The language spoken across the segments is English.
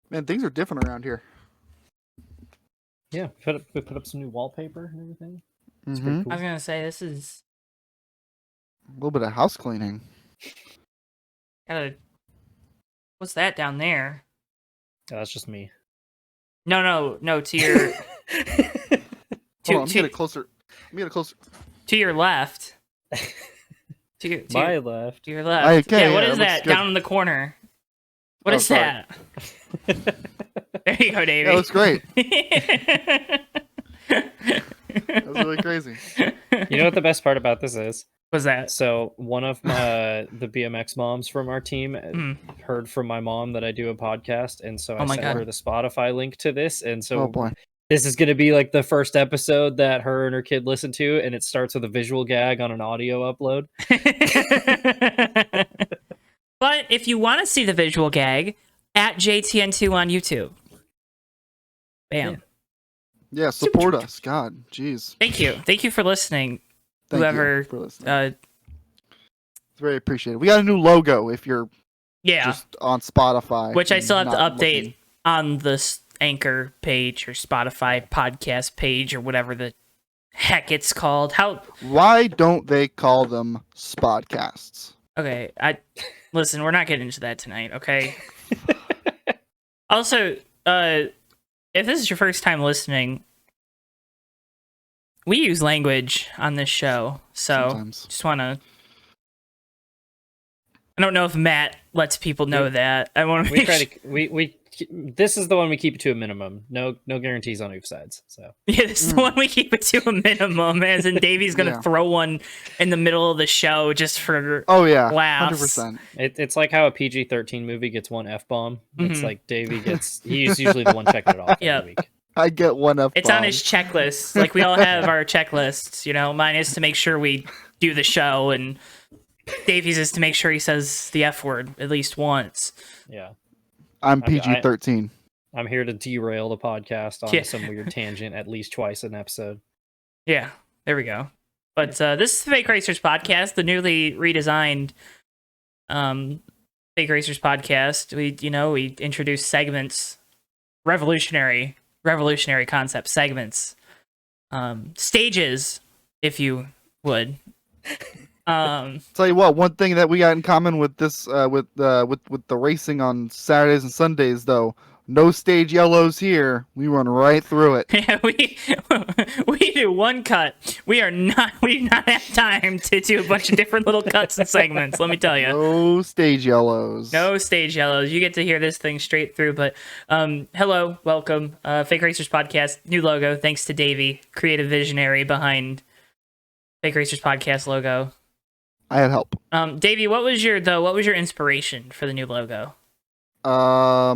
Man, things are different around here. Yeah, we put up some new wallpaper and everything. It's Mm-hmm. pretty cool. I was gonna say this is A little bit of house cleaning. what's that down there? Oh, that's just me. No. To your Hold on, let me get it closer. to your left. My left. To your left. Okay, yeah, what yeah, is that that looks good. down in the corner? What Oh, is sorry. that? There you go, Davey. That looks great. That was really crazy. You know what the best part about this is? What's that? So one of the BMX moms from our team heard from my mom that I do a podcast, and so I sent her the Spotify link to this, and so Oh boy. this is going to be like the first episode that her and her kid listen to, and it starts with a visual gag on an audio upload. But if you want to see the visual gag, at JTN2 on YouTube. Bam. Yeah, support us. God, jeez. Thank you for listening. Thank Whoever you for listening. It's very appreciated. We got a new logo if you're just on Spotify. Which I still have to update looking. on this Anchor page or Spotify podcast page or whatever the heck it's called. Why don't they call them Spodcasts? Okay, listen, we're not getting into that tonight, okay? Also, if this is your first time listening, we use language on this show, so Sometimes. just want to... I don't know if Matt lets people know that. I want to make sure... This is the one we keep it to a minimum. No guarantees on either sides. So yeah, this is the one we keep it to a minimum. As in, Davey's gonna throw one in the middle of the show just for laughs. 100%. It's like how a PG-13 movie gets one F-bomb. It's like Davey gets. He's usually the one checking it off every week. I get one F-bomb. It's on his checklist. Like we all have our checklists. You know, mine is to make sure we do the show, and Davey's is to make sure he says the F word at least once. Yeah. I'm PG-13. I'm here to derail the podcast on some weird tangent at least twice an episode. Yeah, there we go. But this is the Fake Racers podcast, the newly redesigned Fake Racers podcast. We introduced segments, revolutionary concept segments, stages, if you would. Tell you what, one thing that we got in common with this, with the racing on Saturdays and Sundays, though, no stage yellows here. We run right through it. Yeah, we do one cut. We do not have time to do a bunch of different little cuts and segments. Let me tell you. No stage yellows. No stage yellows. You get to hear this thing straight through. But hello, welcome, Fake Racers podcast, new logo. Thanks to Davey, creative visionary behind Fake Racers podcast logo. I had help. Davey, what was your inspiration for the new logo? So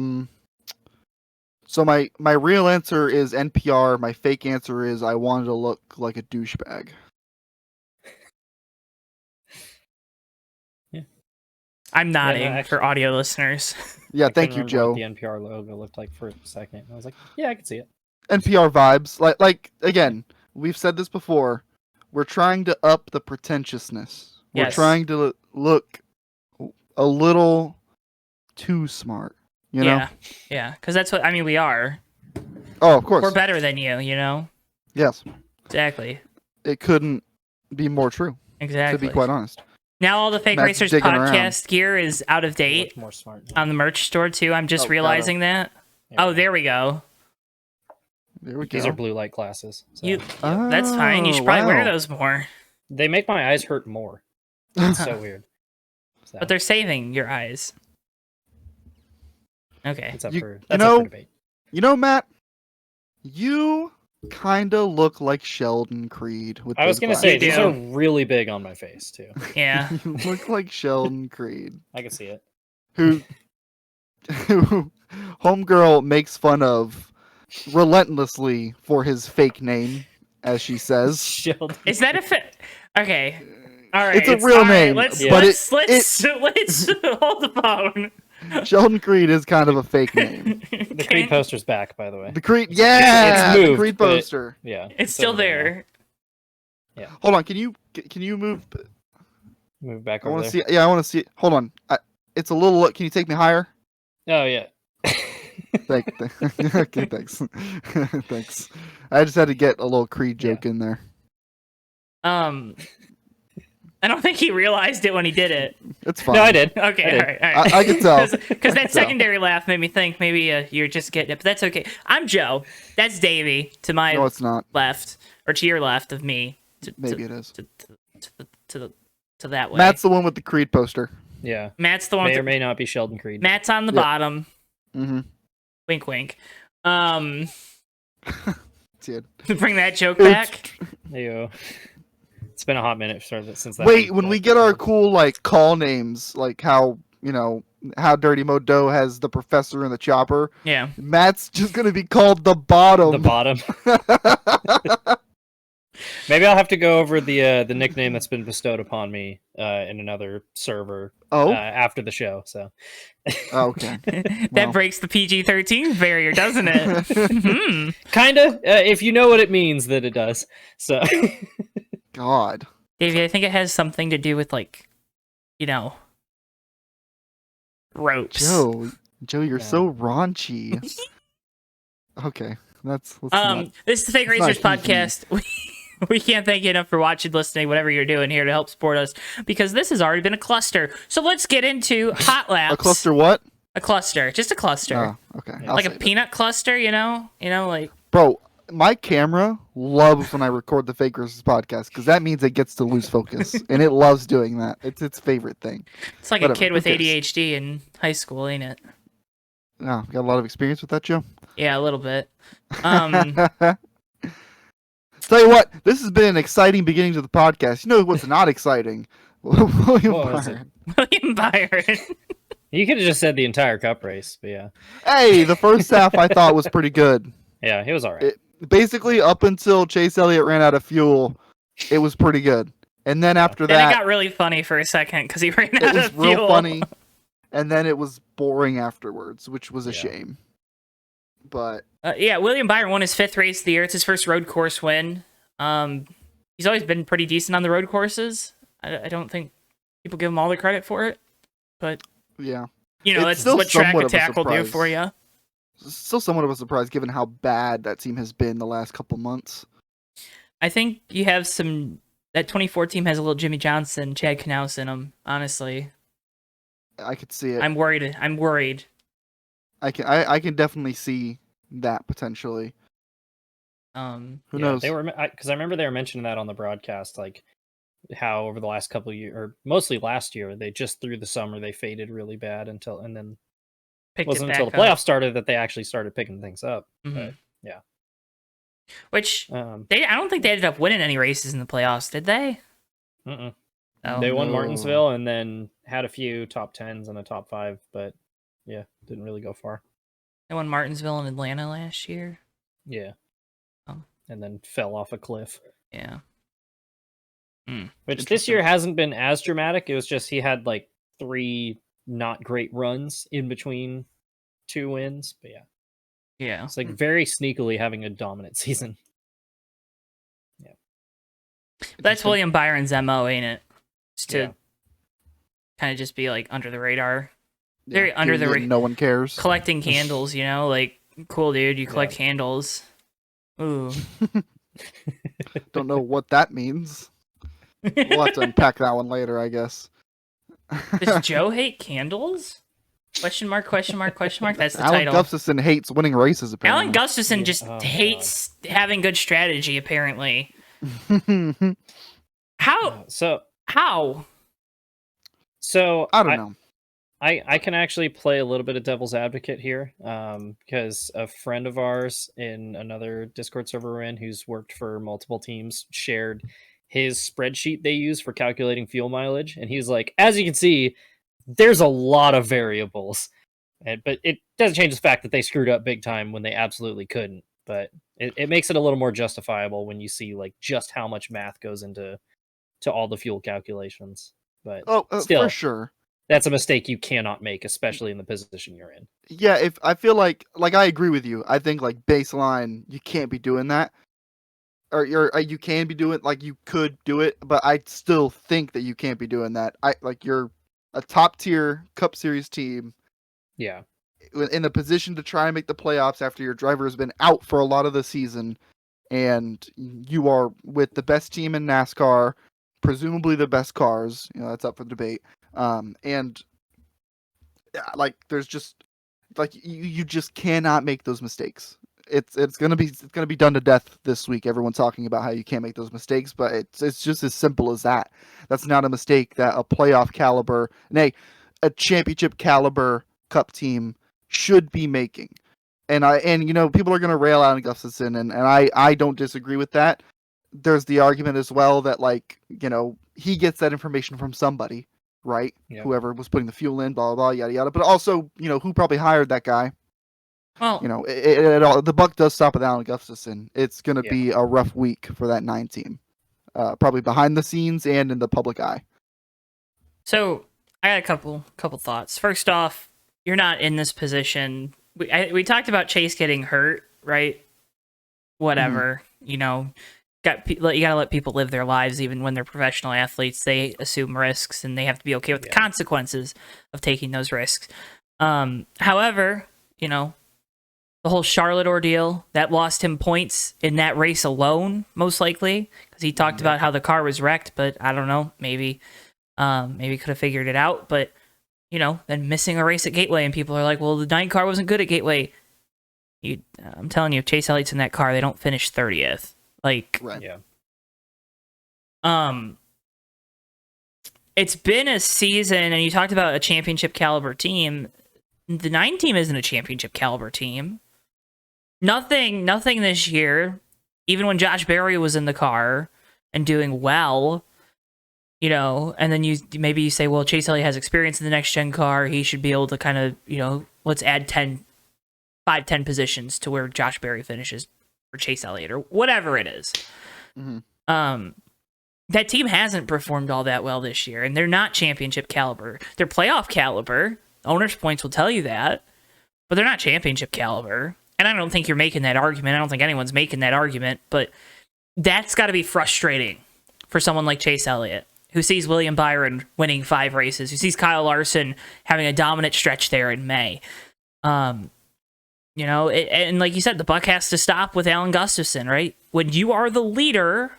my real answer is NPR. My fake answer is I wanted to look like a douchebag. Yeah. I'm nodding for audio listeners. Yeah, thank you, Joe. What the NPR logo looked like for a second. I was like, yeah, I can see it. NPR vibes. Like again, we've said this before. We're trying to up the pretentiousness. We're trying to look a little too smart, you know? Yeah, because that's what, we are. Oh, of course. We're better than you, you know? Yes. Exactly. It couldn't be more true. Exactly. To be quite honest. Now all the Fake Racers podcast gear is out of date more smart on the merch store, too. I'm just realizing that. Yeah. Oh, there we go. There we go. These are blue light glasses. So. That's fine. You should probably wear those more. They make my eyes hurt more. It's so weird. So. But they're saving your eyes. Okay. That's up for debate. You know, Matt, you kind of look like Sheldon Creed. I was going to say, these are really big on my face, too. Yeah. You look like Sheldon Creed. I can see it. Who Homegirl makes fun of relentlessly for his fake name, as she says. Sheldon. Is that a fit? Okay. All right. It's a real name. Let's hold the phone. Sheldon Creed is kind of a fake name. The Creed poster's back, by the way. The Creed, it's moved, the Creed poster. It's still there. Yeah. Hold on, can you move back over there? I want to see. Hold on. It's a little. Can you take me higher? Oh yeah. Okay, thanks. Thanks. I just had to get a little Creed joke in there. I don't think he realized it when he did it. It's fine. No, I did. Okay, all right. I can tell. Because that secondary laugh made me think maybe you're just getting it, but that's okay. I'm Joe. That's Davey to my No, it's not. left, or to your left of me. Maybe it is. To that way. Matt's the one with the Creed poster. Yeah. Matt's the one. May or may not be Sheldon Creed. Matt's on the bottom. Mm-hmm. Wink, wink. Dude. Bring that joke back. Ew. It's been a hot minute since that. Wait, when we get our cool like call names, like how how Dirty Modo has the professor and the chopper. Yeah. Matt's just gonna be called the bottom. The bottom. Maybe I'll have to go over the nickname that's been bestowed upon me in another server after the show. So. Okay. That breaks the PG-13 barrier, doesn't it? Kinda. If you know what it means, that it does. So. God. Davey, I think it has something to do with ropes. Joe, you're so raunchy. Okay, let's this is the Fake Racers podcast. We can't thank you enough for watching, listening, whatever you're doing here to help support us, because this has already been a cluster. So let's get into hot laps. A cluster what? A cluster, just a cluster. Oh, okay. Yeah. Like a peanut cluster, like. Bro, my camera loves when I record the Fake Racers podcast because that means it gets to lose focus, and it loves doing that. It's its favorite thing. It's like a kid with ADHD in high school, ain't it? No, got a lot of experience with that, Joe. Yeah, a little bit. Tell you what, this has been an exciting beginning to the podcast. You know what's not exciting? William Byron. William Byron. You could have just said the entire cup race, but yeah. Hey, the first half I thought was pretty good. Yeah, it was all right. Basically, up until Chase Elliott ran out of fuel, it was pretty good. And then after that... Then it got really funny for a second because he ran out of fuel. It was real funny. And then it was boring afterwards, which was a shame. But... William Byron won his 5th race of the year. It's his first road course win. He's always been pretty decent on the road courses. I don't think people give him all the credit for it. But, yeah, that's what track attack will do for you. Still somewhat of a surprise given how bad that team has been the last couple months. I think you have that 24 team has a little Jimmy Johnson, Chad Knaus in them, honestly. I could see it. I'm worried. I can definitely see that potentially. Who knows? They were, because I remember they were mentioning that on the broadcast, like how over the last couple of years, or mostly last year, they just through the summer they faded really bad and then it wasn't until the playoffs started that they actually started picking things up. Mm-hmm. But, yeah. Which I don't think they ended up winning any races in the playoffs, did they? Oh, they won Martinsville and then had a few top 10s and a top 5, but yeah, didn't really go far. They won Martinsville and Atlanta last year. Yeah. And then fell off a cliff. Yeah. Which this year hasn't been as dramatic. It was just he had like 3 not great runs in between 2 wins. But yeah. Yeah. It's like very sneakily having a dominant season. Yeah. That's William Byron's MO, ain't it? Just to kind of just be like under the radar. Very under the radar. No one cares. Collecting candles, like, cool dude, you collect candles. Ooh. Don't know what that means. We'll have to unpack that one later, I guess. Does Joe hate candles? Question mark, question mark, question mark. That's the Alan title. Alan Gustafson hates winning races, apparently. Alan Gustafson just hates having good strategy, apparently. How? How? So I don't know. I can actually play a little bit of devil's advocate here, because a friend of ours in another Discord server we're in, who's worked for multiple teams, shared his spreadsheet they use for calculating fuel mileage, and he's like, as you can see, there's a lot of variables, but it doesn't change the fact that they screwed up big time when they absolutely couldn't. But it makes it a little more justifiable when you see like just how much math goes into all the fuel calculations. But still, for sure. That's a mistake you cannot make, especially in the position you're in. Yeah, if I feel like I agree with you. I think like baseline, you can't be doing that, or you can be doing you could do it, but I still think that you can't be doing that. You're a top tier Cup Series team. Yeah, in a position to try and make the playoffs after your driver has been out for a lot of the season, and you are with the best team in NASCAR, presumably the best cars. That's up for debate. And like, there's just like you just cannot make those mistakes. It's gonna be done to death this week. Everyone's talking about how you can't make those mistakes, but it's just as simple as that. That's not a mistake that a playoff caliber, nay, a championship caliber Cup team should be making. And people are gonna rail Alan Gustafson, and I don't disagree with that. There's the argument as well that, like, he gets that information from somebody, right? Yep. Whoever was putting the fuel in, blah, blah, blah, yada, yada. But also, who probably hired that guy? Well, the buck does stop with Alan Gustafson. It's going to be a rough week for that 9 team, probably behind the scenes and in the public eye. So I got a couple thoughts. First off, you're not in this position. We talked about Chase getting hurt, right? Whatever, you gotta let people live their lives. Even when they're professional athletes, they assume risks, and they have to be okay with the consequences of taking those risks. However, the whole Charlotte ordeal, that lost him points in that race alone, most likely, because he talked about how the car was wrecked, but I don't know, maybe could have figured it out. But then missing a race at Gateway, and people are like, well, the 9 car wasn't good at Gateway. I'm telling you, if Chase Elliott's in that car, they don't finish 30th. Like, right. It's been a season, and you talked about a championship caliber team. The 9 team isn't a championship caliber team. Nothing this year. Even when Josh Berry was in the car and doing well, and then maybe you say, well, Chase Elliott has experience in the next gen car. He should be able to kind of, let's add 5-10 positions to where Josh Berry finishes for Chase Elliott or whatever it is. Mm-hmm. That team hasn't performed all that well this year, and they're not championship caliber. They're playoff caliber. Owner's points will tell you that, but they're not championship caliber. And I don't think you're making that argument. I don't think anyone's making that argument, but that's got to be frustrating for someone like Chase Elliott, who sees William Byron winning 5 races, who sees Kyle Larson having a dominant stretch there in May. And like you said, the buck has to stop with Alan Gustafson, right? When you are the leader,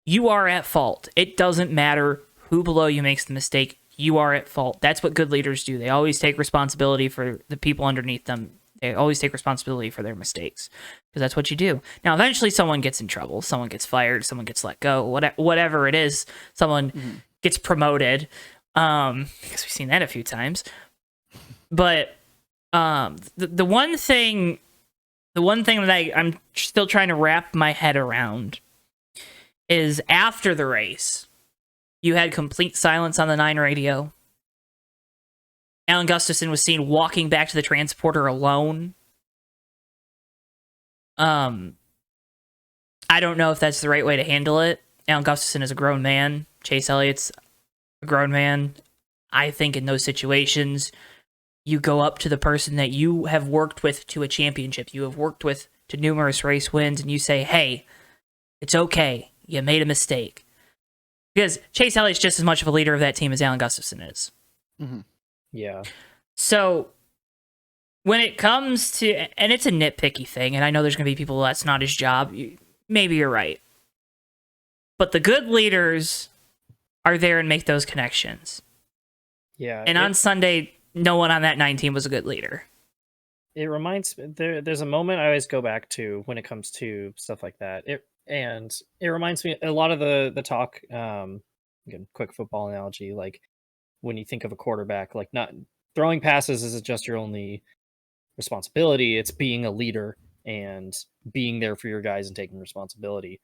you are at fault. It doesn't matter who below you makes the mistake. You are at fault. That's what good leaders do. They always take responsibility for the people underneath them. They always take responsibility for their mistakes, because that's what you do. Now, eventually someone gets in trouble. Someone gets fired. Someone gets let go. Whatever it is, someone gets promoted. Because we've seen that a few times. But the one thing that I'm still trying to wrap my head around is, after the race, you had complete silence on the 9 radio. Alan Gustafson was seen walking back to the transporter alone. I don't know if that's the right way to handle it. Alan Gustafson is a grown man. Chase Elliott's a grown man. I think in those situations, you go up to the person that you have worked with to a championship, you have worked with to numerous race wins, and you say, hey, it's okay. You made a mistake. Because Chase Elliott's just as much of a leader of that team as Alan Gustafson is. Mm-hmm. Yeah. So when it comes to, and it's a nitpicky thing, and I know there's going to be people that's not his job. Maybe you're right. But the good leaders are there and make those connections. Yeah. And on Sunday, no one on that 9 team was a good leader. It reminds me, there's a moment I always go back to when it comes to stuff like that. It reminds me a lot of the talk, again, quick football analogy, like when you think of a quarterback, like, not throwing passes isn't just your only responsibility. It's being a leader and being there for your guys and taking responsibility.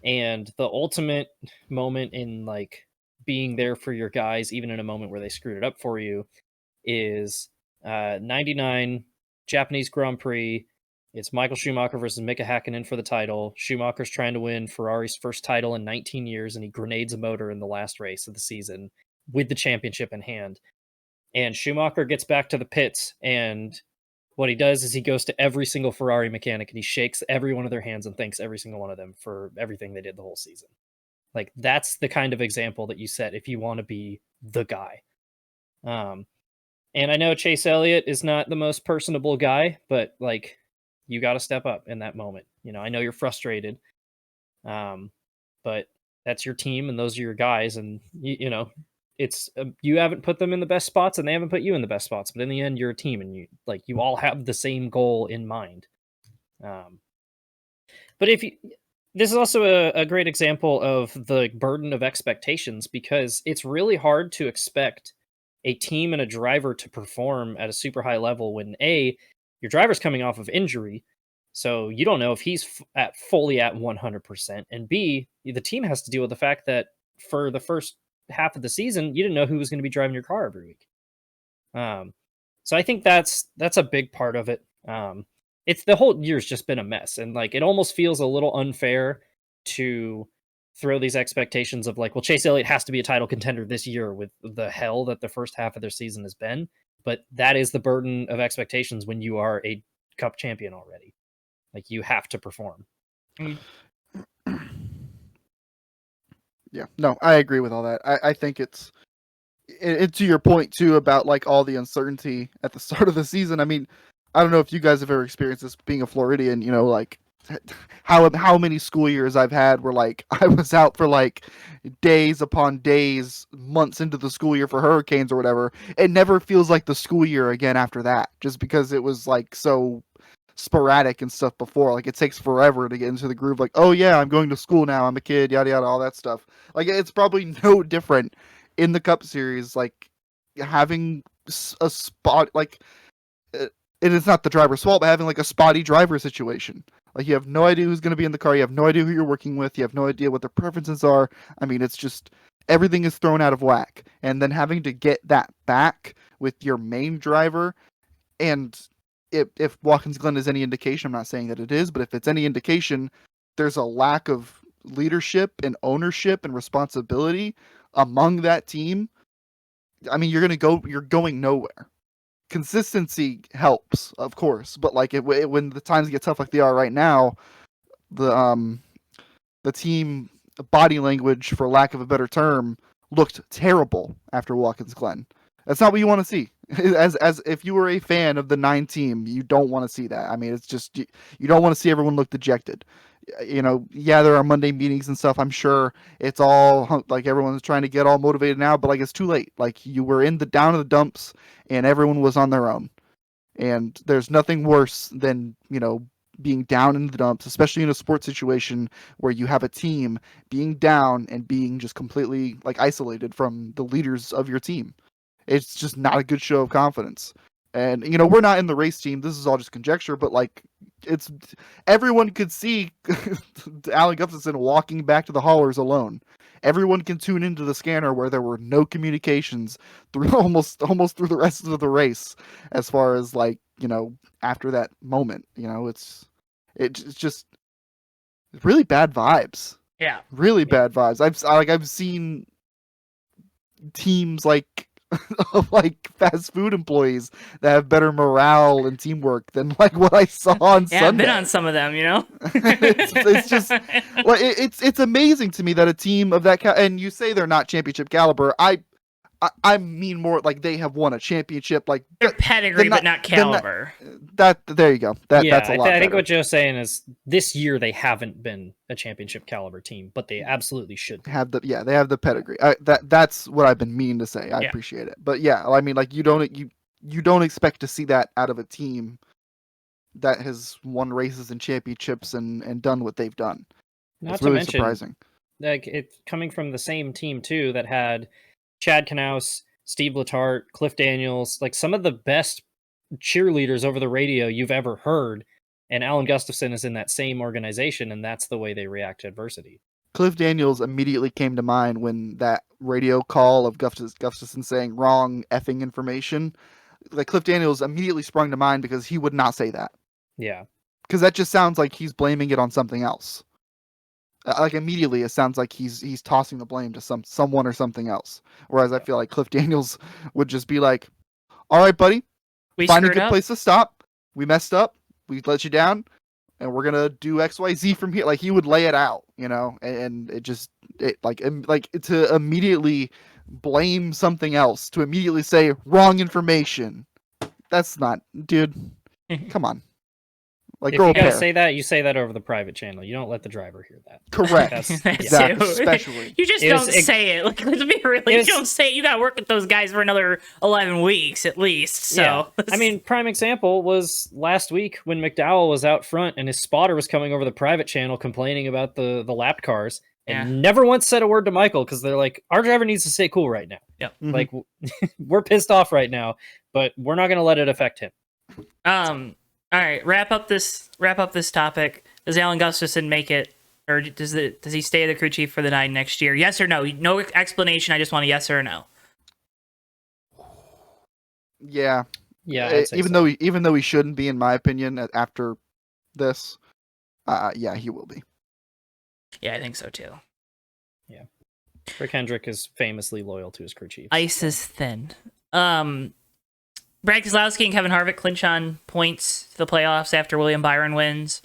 And the ultimate moment in, like, being there for your guys, even in a moment where they screwed it up for you, is 99 Japanese Grand Prix. It's Michael Schumacher versus Mika Hakkinen for the title. Schumacher's trying to win Ferrari's first title in 19 years, and he grenades a motor in the last race of the season with the championship in hand. And Schumacher gets back to the pits, and what he does is he goes to every single Ferrari mechanic and he shakes every one of their hands and thanks every single one of them for everything they did the whole season. Like, that's the kind of example that you set if you want to be the guy. And I know Chase Elliott is not the most personable guy, but like, you got to step up in that moment. I know you're frustrated, but that's your team and those are your guys, and it's you haven't put them in the best spots and they haven't put you in the best spots, but in the end you're a team and you all have the same goal in mind. But this is also a great example of the burden of expectations, because it's really hard to expect a team and a driver to perform at a super high level when your driver's coming off of injury, so you don't know if he's fully at 100%, and B, the team has to deal with the fact that for the first half of the season you didn't know who was going to be driving your car every week. So I think that's a big part of it. It's the whole year's just been a mess, and like it almost feels a little unfair to throw these expectations of like, well, Chase Elliott has to be a title contender this year with the hell that the first half of their season has been. But that is the burden of expectations when you are a Cup champion already. Like, you have to perform. Yeah, no, I agree with all that. I think it's to your point too about like all the uncertainty at the start of the season. I mean, I don't know if you guys have ever experienced this being a Floridian, like how many school years I've had where like I was out for like days upon days, months into the school year for hurricanes or whatever. It never feels like the school year again after that, just because it was like so sporadic and stuff before. Like, it takes forever to get into the groove. Like, oh yeah, I'm going to school now, I'm a kid, yada yada, all that stuff. Like, it's probably no different in the Cup Series, like having a spot, like it is not the driver's fault, but having like a spotty driver situation. Like, you have no idea who's going to be in the car, you have no idea who you're working with, you have no idea what their preferences are. I mean, it's just everything is thrown out of whack, and then having to get that back with your main driver. And if Watkins Glen is any indication, I'm not saying that it is, but if it's any indication, there's a lack of leadership and ownership and responsibility among that team. I mean, you're going nowhere. Consistency helps, of course, but like when the times get tough like they are right now, the team body language, for lack of a better term, looked terrible after Watkins Glen. That's not what you want to see. As if you were a fan of the 9 team, you don't want to see that. I mean, it's just you don't want to see everyone look dejected. Yeah, there are Monday meetings and stuff. I'm sure it's all like everyone's trying to get all motivated now, but like it's too late. Like, you were down in the dumps and everyone was on their own. And there's nothing worse than, being down in the dumps, especially in a sports situation where you have a team being down and being just completely like isolated from the leaders of your team. It's just not a good show of confidence. And, we're not in the race team. This is all just conjecture, but like, everyone could see Alan Gustafson walking back to the haulers alone. Everyone can tune into the scanner where there were no communications through almost through the rest of the race, as far as like, after that moment. It's just really bad vibes. Yeah. Really bad vibes. I've seen teams like of like fast food employees that have better morale and teamwork than like what I saw on Sunday. I've been on some of them, it's just like it's amazing to me that a team of that and you say they're not championship caliber. I mean more like they have won a championship, like they're pedigree, but not caliber. There you go. That's a lot. I think what Joe's saying is this year they haven't been a championship caliber team, but they absolutely should have they have the pedigree. That's what I've been meaning to say. I appreciate it, but yeah, I mean, like you don't expect to see that out of a team that has won races and championships and done what they've done. Not it's to really mention, surprising. Like, it coming from the same team too that had Chad Knaus, Steve Letarte, Cliff Daniels, like some of the best cheerleaders over the radio you've ever heard, and Alan Gustafson is in that same organization, and that's the way they react to adversity. Cliff Daniels immediately came to mind when that radio call of Gustafson saying wrong effing information. Like, Cliff Daniels immediately sprung to mind because he would not say that. Yeah. Because that just sounds like he's blaming it on something else. Like, immediately it sounds like he's tossing the blame to someone or something else. Whereas I feel like Cliff Daniels would just be like, all right, buddy, find a good place to stop. We messed up. We let you down. And we're going to do XYZ from here. Like, he would lay it out, and it just, to immediately blame something else to immediately say wrong information. That's not, dude. Come on. Like, if grow you a gotta pair. say that, you say that over the private channel. You don't let the driver hear that. Correct. That's Exactly. Especially. You just don't say it. Like, let's be real. You don't say it. You gotta work with those guys for another 11 weeks at least. So yeah. I mean, prime example was last week when McDowell was out front and his spotter was coming over the private channel complaining about the lapped cars and never once said a word to Michael because they're like, our driver needs to stay cool right now. Yep. Mm-hmm. Like, we're pissed off right now, but we're not gonna let it affect him. All right, wrap up this topic. Does Alan Gustafson make it, or does he stay the crew chief for the 9 next year? Yes or no? No explanation. I just want a yes or a no. Yeah. Yeah. Even though he shouldn't be, in my opinion, after this, yeah, he will be. Yeah, I think so too. Yeah. Rick Hendrick is famously loyal to his crew chief. Ice is thin. Brad Keselowski and Kevin Harvick clinch on points to the playoffs after William Byron wins.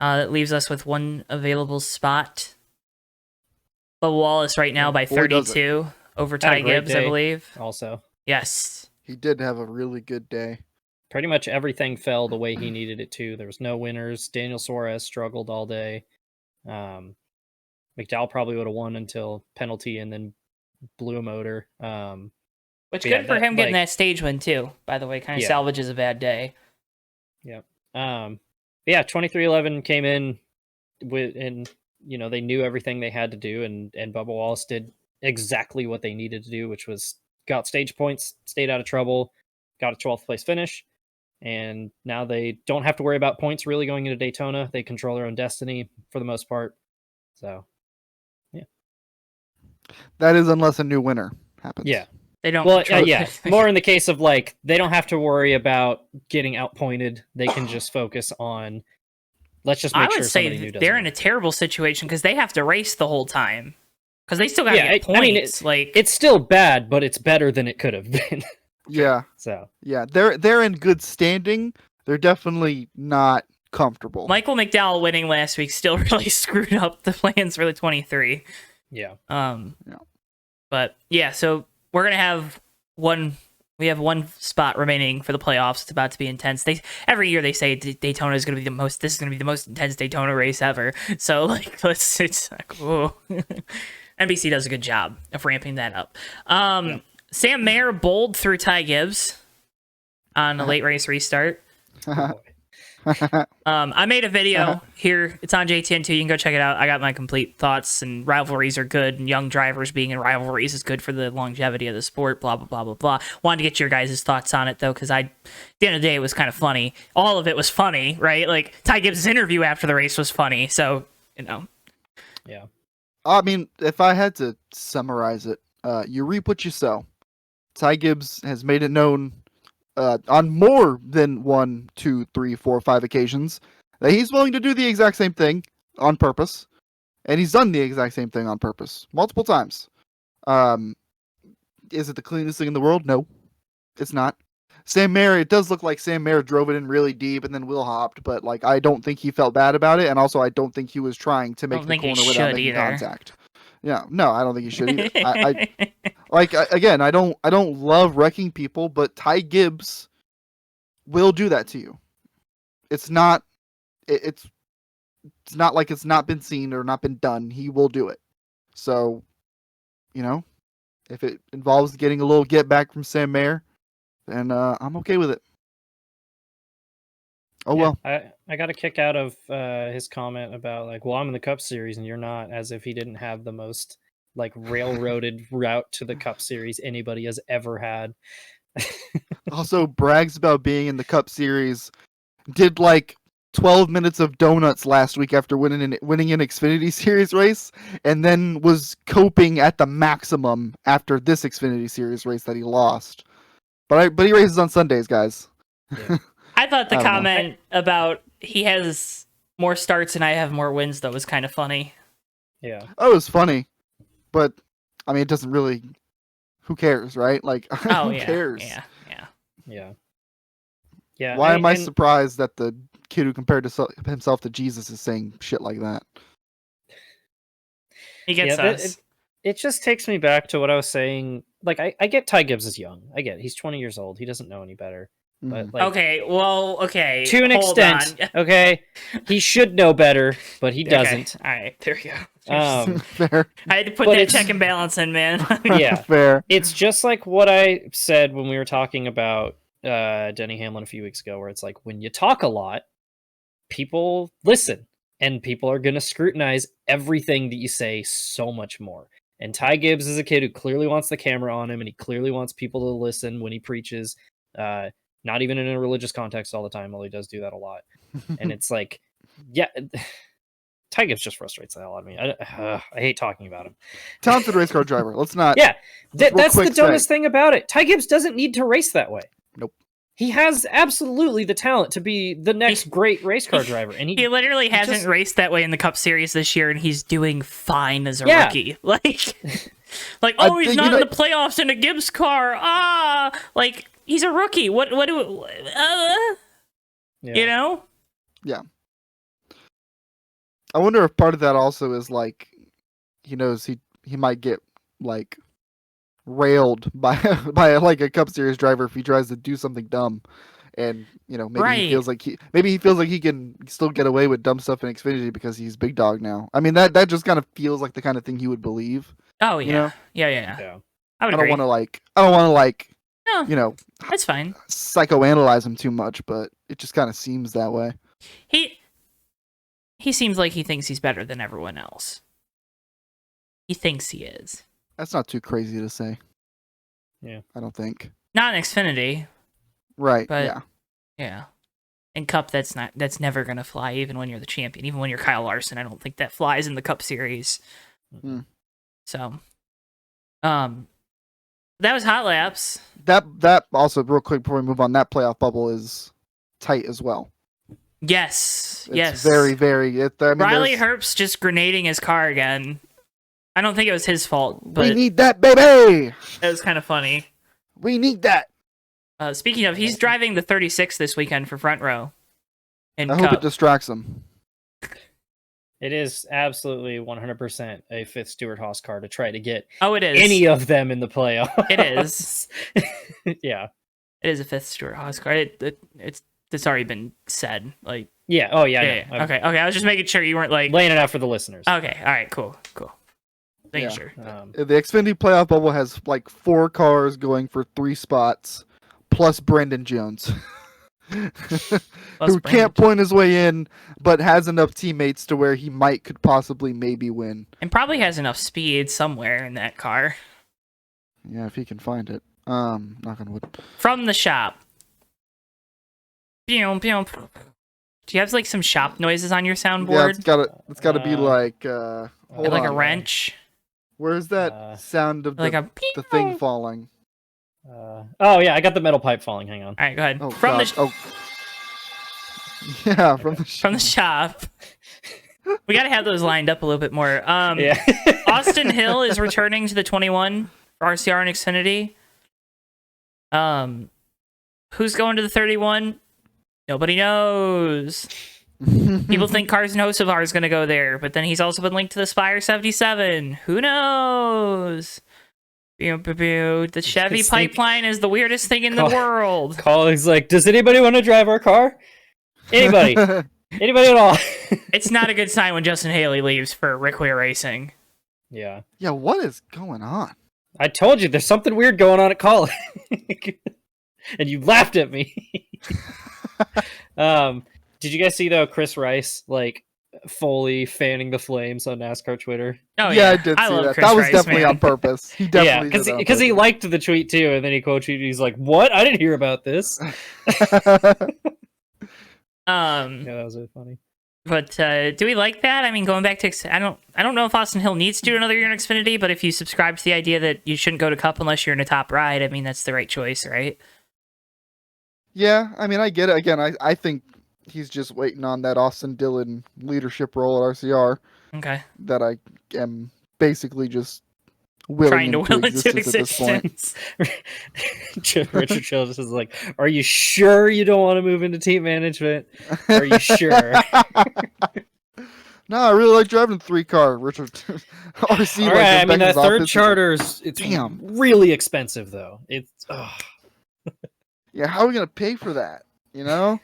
That leaves us with one available spot. But Wallace right now by 32 over Ty Gibbs, I believe. Also. Yes. He did have a really good day. Pretty much everything fell the way he needed it to. There was no winners. Daniel Suarez struggled all day. McDowell probably would have won until penalty and then blew a motor. Which good for him getting that stage win too, by the way. Kind of salvages a bad day. Yeah. 23-11 came in and they knew everything they had to do, and Bubba Wallace did exactly what they needed to do, which was got stage points, stayed out of trouble, got a 12th place finish, and now they don't have to worry about points really going into Daytona. They control their own destiny for the most part. So, yeah. That is unless a new winner happens. Yeah. They don't. Well, yeah. More in the case of like they don't have to worry about getting outpointed. They can just focus on. Let's just make sure somebody new doesn't. They're in a terrible situation because they have to race the whole time because they still got to get points. I mean, it's still bad, but it's better than it could have been. Yeah. So yeah, they're in good standing. They're definitely not comfortable. Michael McDowell winning last week still really screwed up the plans for the 23. Yeah. Yeah. But yeah, so we're gonna have one. We have one spot remaining for the playoffs. It's about to be intense. Every year they say Daytona is gonna be the most. This is gonna be the most intense Daytona race ever. So like, it's like, whoa. NBC does a good job of ramping that up. Sam Mayer bowled through Ty Gibbs on a late race restart. I made a video here. It's on JTN2. You can go check it out. I got my complete thoughts, and rivalries are good, and young drivers being in rivalries is good for the longevity of the sport, blah, blah, blah, blah, blah. Wanted to get your guys' thoughts on it, though, because at the end of the day, it was kind of funny. All of it was funny, right? Like, Ty Gibbs' interview after the race was funny, so, Yeah. I mean, if I had to summarize it, you reap what you sow. Ty Gibbs has made it known on more than 1, 2, 3, 4, 5 occasions that he's willing to do the exact same thing on purpose, and he's done the exact same thing on purpose multiple times. Is it the cleanest thing in the world? No, it's not. Sam Mayer, it does look like Sam Mayer drove it in really deep and then wheel hopped, but like I don't think he felt bad about it, and also I don't think he was trying to make the corner without making contact. Yeah, no, I don't think he should either. Again, I don't love wrecking people, but Ty Gibbs will do that to you. It's not like it's not been seen or not been done. He will do it. So, if it involves getting a little get back from Sam Mayer, then I'm okay with it. Oh, well. I got a kick out of his comment about like, well, I'm in the Cup Series and you're not, as if he didn't have the most like railroaded route to the Cup Series anybody has ever had. Also brags about being in the Cup Series. Did like 12 minutes of donuts last week after winning an Xfinity Series race, and then was coping at the maximum after this Xfinity Series race that he lost. But he races on Sundays, guys. Yeah. I thought the comment about he has more starts and I have more wins, though, was kind of funny. Yeah. Oh, it was funny. But, I mean, it doesn't really... Who cares, right? Like, who cares? Yeah. Why am I surprised that the kid who compared himself to Jesus is saying shit like that? He gets us. it just takes me back to what I was saying. Like, I get Ty Gibbs is young. I get he's 20 years old. He doesn't know any better. But like, okay. To an extent, okay, he should know better, but he doesn't. Okay. All right, there we go. Fair. I had to put that check and balance in, man. Yeah, fair. It's just like what I said when we were talking about Denny Hamlin a few weeks ago, where it's like when you talk a lot, people listen, and people are going to scrutinize everything that you say so much more. And Ty Gibbs is a kid who clearly wants the camera on him, and he clearly wants people to listen when he preaches. Not even in a religious context all the time, although he does do that a lot. And it's like, yeah, Ty Gibbs just frustrates the hell out of me. I hate talking about him. Talented race car driver. Let's not. Yeah, that's the dumbest thing about it. Ty Gibbs doesn't need to race that way. Nope. He has absolutely the talent to be the next great race car driver, and he literally hasn't raced that way in the Cup Series this year, and he's doing fine as a rookie. Like, he's not in the playoffs in a Gibbs car. Like. He's a rookie. What do you know? Yeah. I wonder if part of that also is like he knows he might get like railed by like a Cup Series driver if he tries to do something dumb, and maybe he feels like he can still get away with dumb stuff in Xfinity because he's big dog now. I mean that just kind of feels like the kind of thing he would believe. Oh yeah, yeah. I don't want to no, that's fine. Psychoanalyze him too much, but it just kind of seems that way. He seems like he thinks he's better than everyone else. He thinks he is. That's not too crazy to say. Yeah, I don't think. Not in Xfinity. Right. But yeah. In Cup, that's never gonna fly, even when you're the champion. Even when you're Kyle Larson, I don't think that flies in the Cup Series. So, that was hot laps. That also, real quick before we move on, that playoff bubble is tight as well. Yes. It's very, very. Riley Herbst just grenading his car again. I don't think it was his fault, but we need that, baby. It was kind of funny. We need that. Speaking of, he's driving the 36 this weekend for Front Row. I hope it distracts him. It is absolutely 100% a fifth Stewart Haas car to try to get it is. any of them in the playoffs. It is. Yeah. It is a fifth Stewart Haas car. It's already been said. Like, yeah. Oh, yeah. Yeah. Okay. I was just making sure you weren't like laying it out for the listeners. Okay. All right. Cool. Making sure. The Xfinity playoff bubble has like 4 cars going for 3 spots, plus Brendan Jones. Who can't point his way in, but has enough teammates to where he could possibly maybe win. And probably has enough speed somewhere in that car. Yeah, if he can find it. Knock on wood. From the shop. Do you have like some shop noises on your soundboard? Yeah, it's gotta be like like a wrench. Where's that sound of the thing falling? Oh yeah, I got the metal pipe falling. Hang on. All right, go ahead. From the shop. We gotta have those lined up a little bit more. Yeah. Austin Hill is returning to the 21 for RCR and Xfinity. Who's going to the 31? Nobody knows. People think Carson Hocevar is going to go there, but then he's also been linked to the Spire 77. Who knows? The Chevy pipeline is the weirdest thing in the world. Colleagues like, does anybody want to drive our car? Anybody? Anybody at all? It's not a good sign when Justin Haley leaves for Rick Ware Racing. Yeah. Yeah, what is going on? I told you, there's something weird going on at Colleague. And you laughed at me. Did you guys see though Chris Rice fully fanning the flames on NASCAR Twitter? Oh yeah, I did see that. Chris that was Rice, definitely on purpose. He definitely because he liked the tweet too, and then he quote tweeted. He's like, "What? I didn't hear about this." Yeah, that was really funny. But do we like that? I mean, going back to I don't know if Austin Hill needs to do another year in Xfinity, but if you subscribe to the idea that you shouldn't go to Cup unless you're in a top ride, I mean that's the right choice, right? Yeah, I mean I get it. Again, I think he's just waiting on that Austin Dillon leadership role at RCR. Okay. That I am basically just trying to will into existence. Richard Childress is like, "Are you sure you don't want to move into team management? Are you sure?" No, I really like driving a 3-car. Richard RC. All like, right, I mean, Becca's that third office is charter's it's damn. really expensive, though. It's Yeah, how are we gonna pay for that? You know,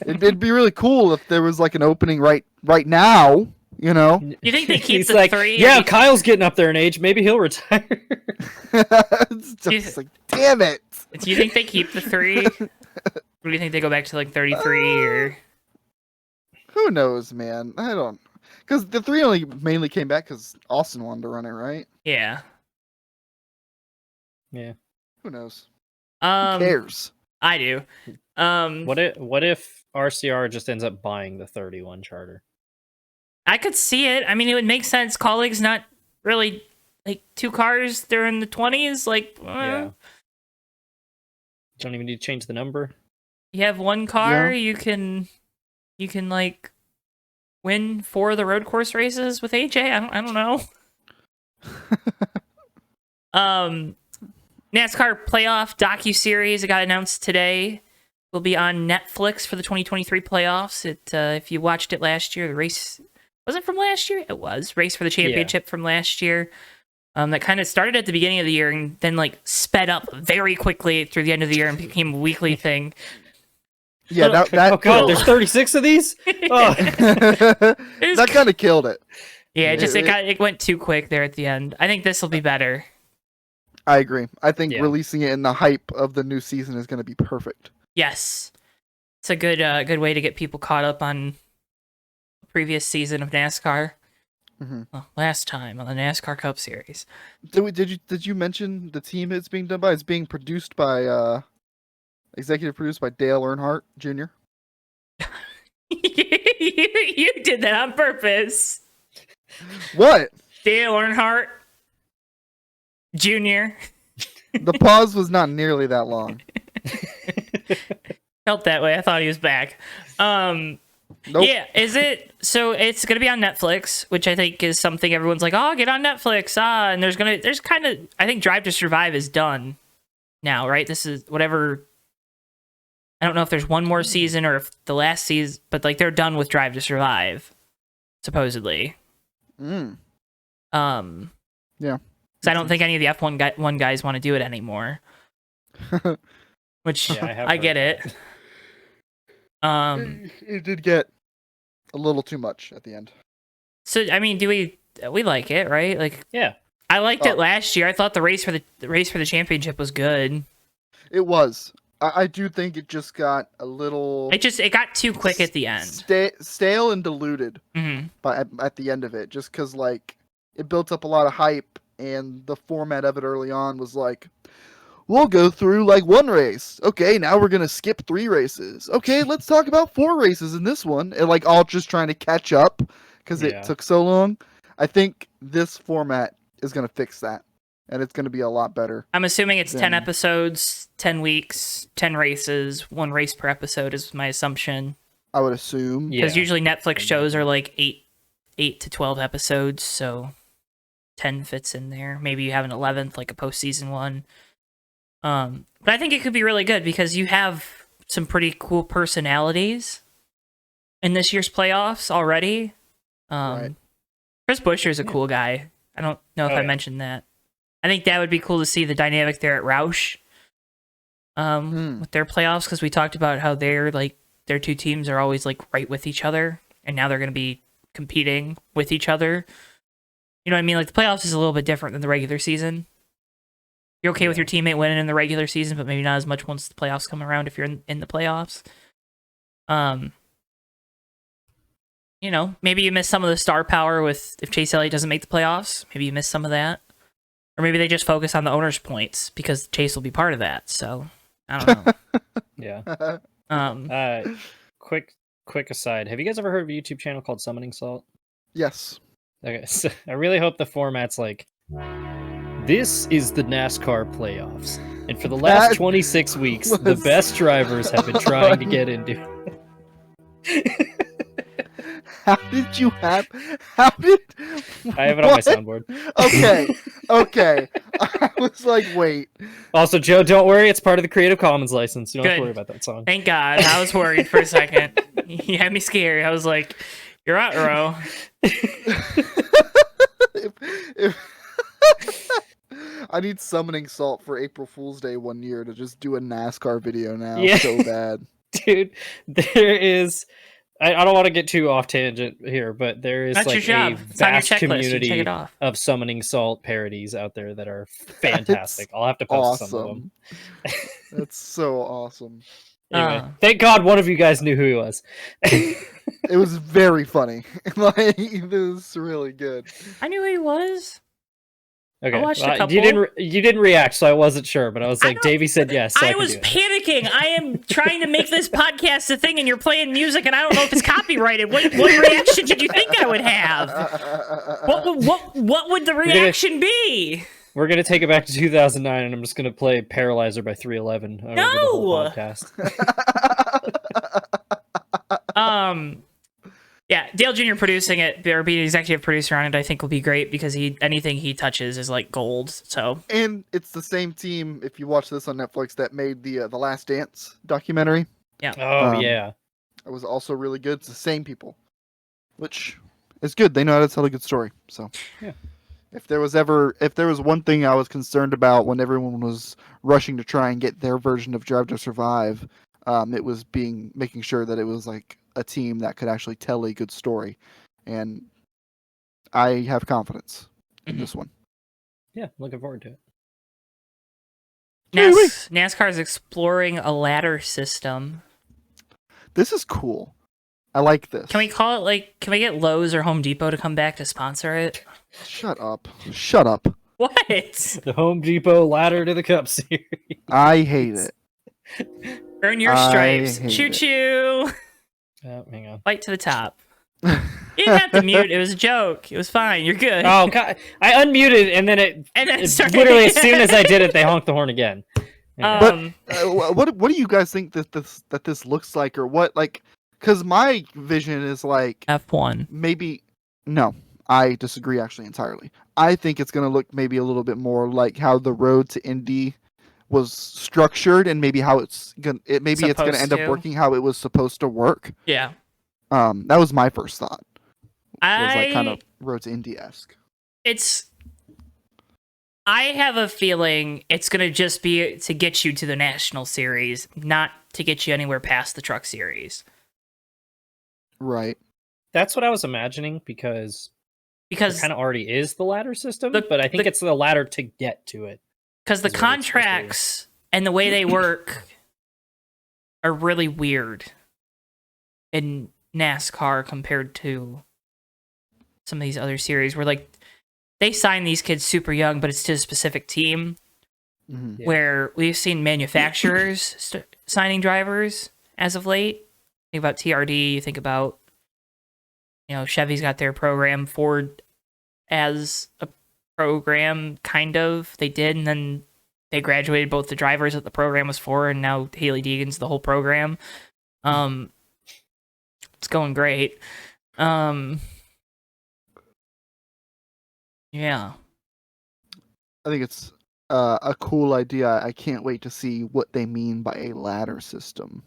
it'd be really cool if there was like an opening right now. You know, You think they keep He's the like, 3? yeah, Kyle's getting up there in age. Maybe he'll retire. it's just like, damn it. Do you think they keep the 3? Or do you think they go back to like 33 or? Who knows, man? I don't. Because the 3 only mainly came back because Austin wanted to run it, right? Yeah. Yeah. Who knows? Who Um, cares? I do. What if RCR just ends up buying the 31 charter? I could see it. I mean, it would make sense. Colleague's not really like 2 cars. They're in the 20s. Like, Yeah. Don't even need to change the number. you have 1 car. Yeah. You can like win 4 of the road course races with AJ. I don't know. NASCAR playoff docuseries, it got announced today, will be on Netflix for the 2023 playoffs. If you watched it last year, the race was it from last year? It was race for the championship from last year. That kind of started at the beginning of the year and then like sped up very quickly through the end of the year and became a weekly thing. Yeah, that Oh god, there's 36 of these. Oh. that kind of killed it. Yeah, it went too quick there at the end. I think this will be better. I agree. I think Yeah. releasing it in the hype of the new season is going to be perfect. Yes, it's a good way to get people caught up on the previous season of NASCAR. Mm-hmm. Well, last time on the NASCAR Cup Series. Did you mention the team it's being done by? It's being produced by executive produced by Dale Earnhardt Jr. you did that on purpose. What? Dale Earnhardt Jr. The pause was not nearly that long. Felt that way. I thought he was back. Nope. Yeah, is it? So it's gonna be on Netflix, which I think is something everyone's like, oh, get on Netflix. And there's kind of, I think Drive to Survive is done now, right? This is whatever. I don't know if there's one more season or if the last season, but like they're done with Drive to Survive, supposedly. Mm. Because Yeah. I don't think any of the F1 guys want to do it anymore. Which Yeah, I get it. It did get a little too much at the end. So I mean, do we like it, right? Like, Yeah. I liked it last year. I thought the race for the championship was good. It was. I do think it just got a little. It got too quick at the end. Stale and diluted at the end of it, just because like it built up a lot of hype, and the format of it early on was like, we'll go through like 1 race. Okay, now we're gonna skip 3 races. Okay, let's talk about 4 races in this one, and like all just trying to catch up because it took so long. I think this format is gonna fix that, and it's gonna be a lot better. I'm assuming it's 10 episodes, 10 weeks, 10 races, 1 race per episode is my assumption. I would assume. Because usually Netflix shows are like 8 to 12 episodes, so 10 fits in there. Maybe you have an 11th, like a postseason one. But I think it could be really good because you have some pretty cool personalities in this year's playoffs already. Right. Chris Buescher's a cool guy. I don't know if I mentioned that. I think that would be cool to see the dynamic there at Roush with their playoffs, because we talked about how their 2 teams are always like right with each other, and now they're going to be competing with each other. You know what I mean? Like the playoffs is a little bit different than the regular season. You're okay with your teammate winning in the regular season, but maybe not as much once the playoffs come around if you're in the playoffs. You know, maybe you miss some of the star power with if Chase Elliott doesn't make the playoffs. Maybe you miss some of that. Or maybe they just focus on the owner's points because Chase will be part of that. So, I don't know. Yeah. Quick aside. Have you guys ever heard of a YouTube channel called Summoning Salt? Yes. Okay, so I really hope the format's like, this is the NASCAR playoffs. And for the last 26 weeks, the best drivers have been trying to get into it. How did you have? How did? I have it on my soundboard. Okay. I was like, wait. Also, Joe, don't worry. It's part of the Creative Commons license. You don't have to Good. worry about that song. Thank God. I was worried for a second. You had me scared. I was like, You're right, Ro. if I need summoning salt for April Fool's Day one year to just do a NASCAR video now. Yeah. So bad. Dude, there is... I don't want to get too off tangent here, but there is That's like your a job. It's on your vast checklist. You community check it off. of summoning salt parodies out there that are fantastic. I'll have to post some of them. That's so awesome. Anyway, thank God one of you guys knew who he was. It was very funny. Like, it was really good. I knew who he was. Okay, I watched a couple. you didn't react, so I wasn't sure. But I was like, Davey said yes. So I was panicking. I am trying to make this podcast a thing, and you're playing music, and I don't know if it's copyrighted. What reaction did you think I would have? What would the reaction be? We're gonna take it back to 2009, and I'm just gonna play "Paralyzer" by 311 over the whole podcast. Yeah, Dale Jr. producing it, or being executive producer on it, I think will be great because anything he touches is like gold. So, and it's the same team. If you watch this on Netflix, that made the Last Dance documentary. Yeah. Oh yeah, it was also really good. It's the same people, which is good. They know how to tell a good story. So, yeah. If there was one thing I was concerned about when everyone was rushing to try and get their version of Drive to Survive, it was making sure that it was like a team that could actually tell a good story, and I have confidence in this one. Yeah, looking forward to it. NASCAR is exploring a ladder system. This is cool. I like this. Can we call it can we get Lowe's or Home Depot to come back to sponsor it? Shut up. Shut up. What? The Home Depot ladder to the Cup Series. I hate it. Earn your stripes. Choo-choo. Hang on. Fight to the top. You didn't have to mute. It was a joke. It was fine. You're good. Oh, God. I unmuted, and then it started. Literally, as soon as I did it, they honked the horn again. But what do you guys think that this looks like, or what? Like, because my vision is like F1. Maybe no. I disagree actually entirely. I think it's going to look maybe a little bit more like how the road to Indy was structured, and maybe how it's going to end up working how it was supposed to work. Yeah. That was my first thought. Was like kind of road to Indy-esque. I have a feeling it's going to just be to get you to the National Series, not to get you anywhere past the Truck Series. Right. That's what I was imagining because it kind of already is the ladder system, but I think it's the ladder to get to it. Because the contracts and the way they work are really weird in NASCAR compared to some of these other series where like they sign these kids super young, but it's to a specific team. Mm-hmm. Where we've seen manufacturers signing drivers as of late. Think about TRD, you think about, Chevy's got their program, Ford as a program, kind of. They did, and then they graduated both the drivers that the program was for, and now Haley Deegan's the whole program. It's going great. Yeah. I think it's a cool idea. I can't wait to see what they mean by a ladder system.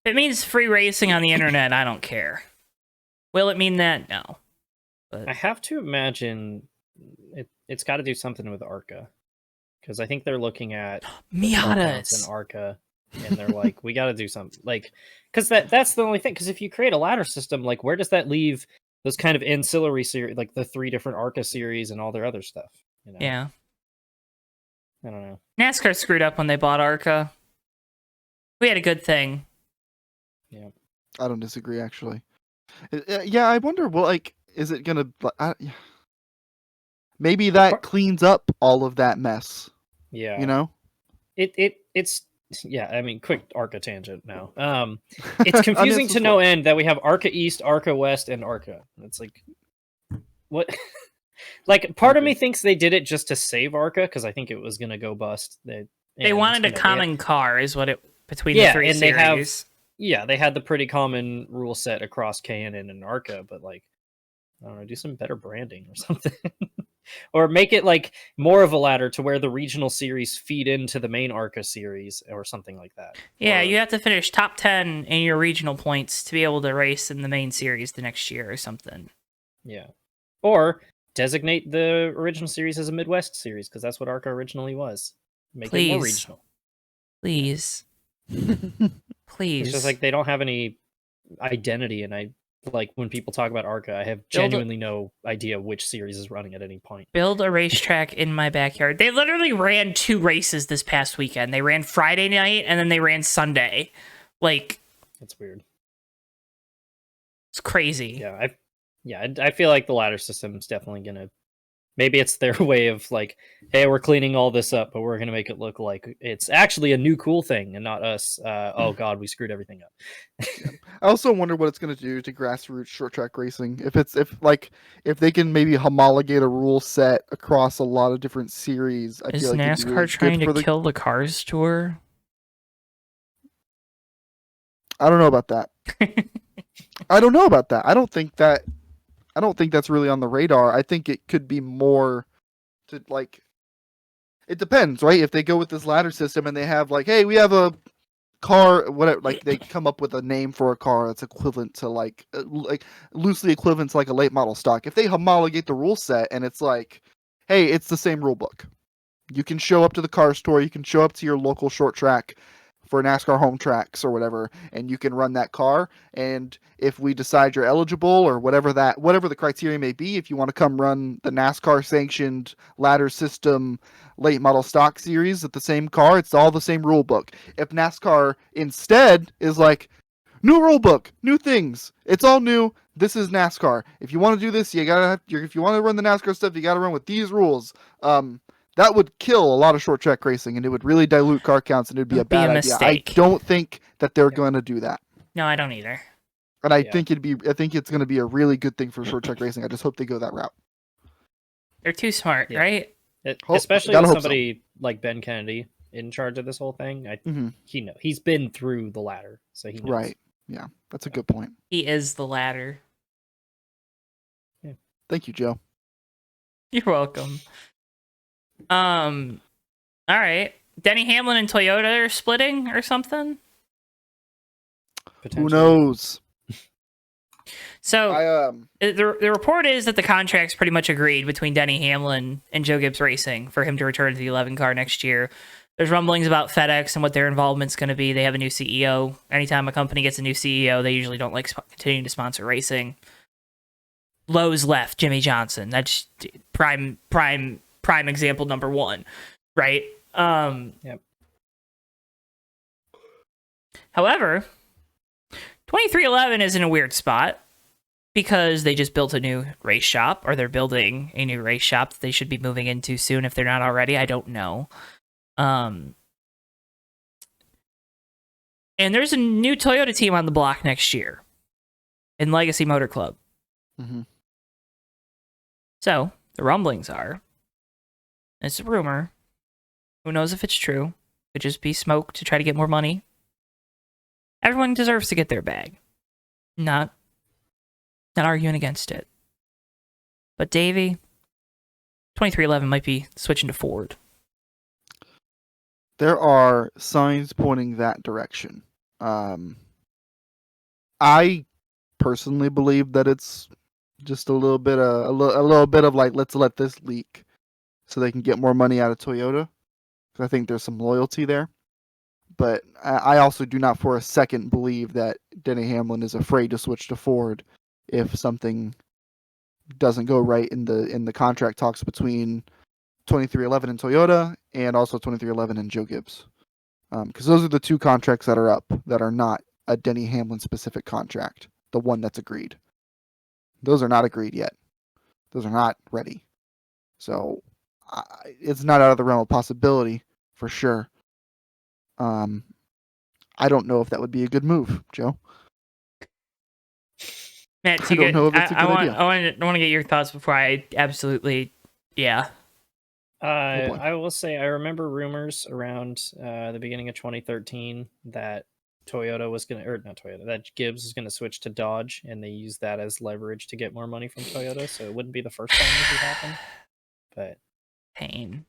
If it means free racing on the internet, I don't care. Will it mean that? No. But I have to imagine it's got to do something with ARCA. Because I think they're looking at Miatas and ARCA, and they're like, we got to do something. Like, because that's the only thing. Because if you create a ladder system, like, where does that leave those kind of ancillary series, like the 3 different ARCA series and all their other stuff? Yeah. I don't know. NASCAR screwed up when they bought ARCA. We had a good thing. Yeah. I don't disagree, actually. Yeah, I wonder, is it going to... maybe that cleans up all of that mess. Yeah. It's... Yeah, I mean, quick ARCA tangent now. It's confusing to no end that we have ARCA East, ARCA West, and ARCA. It's like... What... Like, part of me thinks they did it just to save ARCA, because I think it was going to go bust. They wanted a common car, is what it... Between the 3 series. They had the pretty common rule set across K&N and ARCA, but, like, I don't know, do some better branding or something. Or make it like more of a ladder to where the regional series feed into the main ARCA series or something like that. Yeah, or, you have to finish top 10 in your regional points to be able to race in the main series the next year or something. Yeah. Or designate the original series as a Midwest series, because that's what ARCA originally was. Make it more regional. Please. Please. It's just like they don't have any identity, and I like when people talk about ARCA, I have genuinely no idea which series is running at any point. Build a racetrack in my backyard. They literally ran 2 races this past weekend. They ran Friday night and then they ran Sunday. Like, that's weird. It's crazy. Yeah, I feel like the ladder system is definitely gonna. Maybe it's their way of like, hey, we're cleaning all this up, but we're gonna make it look like it's actually a new cool thing and not us. Oh God, we screwed everything up. Yeah. I also wonder what it's gonna do to grassroots short track racing. If they can maybe homologate a rule set across a lot of different series. I Is feel like NASCAR really trying to kill the Cars Tour? I don't know about that. I don't know about that. I don't think that's really on the radar. I think it could be more to like. It depends, right? If they go with this ladder system and they have like, hey, we have a car, whatever, like they come up with a name for a car that's equivalent to like loosely equivalent to like a late model stock. If they homologate the rule set and it's like, hey, it's the same rule book. You can show up to the car store. You can show up to your local short track for NASCAR home tracks or whatever, and you can run that car. And if we decide you're eligible or whatever the criteria may be, if you want to come run the NASCAR sanctioned ladder system late model stock series at the same car, it's all the same rule book. If NASCAR instead is like, new rule book, new things, it's all new, this is NASCAR. If you want to do this, if you want to run the NASCAR stuff, you got to run with these rules. That would kill a lot of short track racing, and it would really dilute car counts, and it would be a bad idea. I don't think that they're going to do that. No, I don't either. And I think it's going to be a really good thing for short track racing. I just hope they go that route. They're too smart, right? Especially with somebody like Ben Kennedy in charge of this whole thing. He's been through the ladder, so he knows. Right. Yeah, that's a good point. He is the ladder. Yeah. Thank you, Joe. You're welcome. All right. Denny Hamlin and Toyota are splitting or something? Who knows? So the report is that the contract's pretty much agreed between Denny Hamlin and Joe Gibbs Racing for him to return to the 11 car next year. There's rumblings about FedEx and what their involvement's going to be. They have a new CEO. Anytime a company gets a new CEO, they usually don't like continuing to sponsor racing. Lowe's left Jimmy Johnson. That's prime example number 1, right? Yep. However, 2311 is in a weird spot because they just built a new race shop, or they're building a new race shop that they should be moving into soon if they're not already. I don't know. And there's a new Toyota team on the block next year in Legacy Motor Club. Mm-hmm. So the rumblings are, it's a rumor, who knows if it's true, could just be smoke to try to get more money. Everyone deserves to get their bag. Not arguing against it. But Davey, 2311 might be switching to Ford. There are signs pointing that direction. I personally believe that it's just a little bit of like, let's let this leak so they can get more money out of Toyota. I think there's some loyalty there. But I also do not for a second believe that Denny Hamlin is afraid to switch to Ford if something doesn't go right in the contract talks between 2311 and Toyota, and also 2311 and Joe Gibbs. Because those are the 2 contracts that are up that are not a Denny Hamlin specific contract, the one that's agreed. Those are not agreed yet. Those are not ready. So it's not out of the realm of possibility for sure. I don't know if that would be a good move, Joe. Matt, I don't know if it's a good idea. I want to get your thoughts before I absolutely, yeah. I will say I remember rumors around the beginning of 2013 that that Gibbs is going to switch to Dodge, and they use that as leverage to get more money from Toyota. So it wouldn't be the first time this would happen. but pain.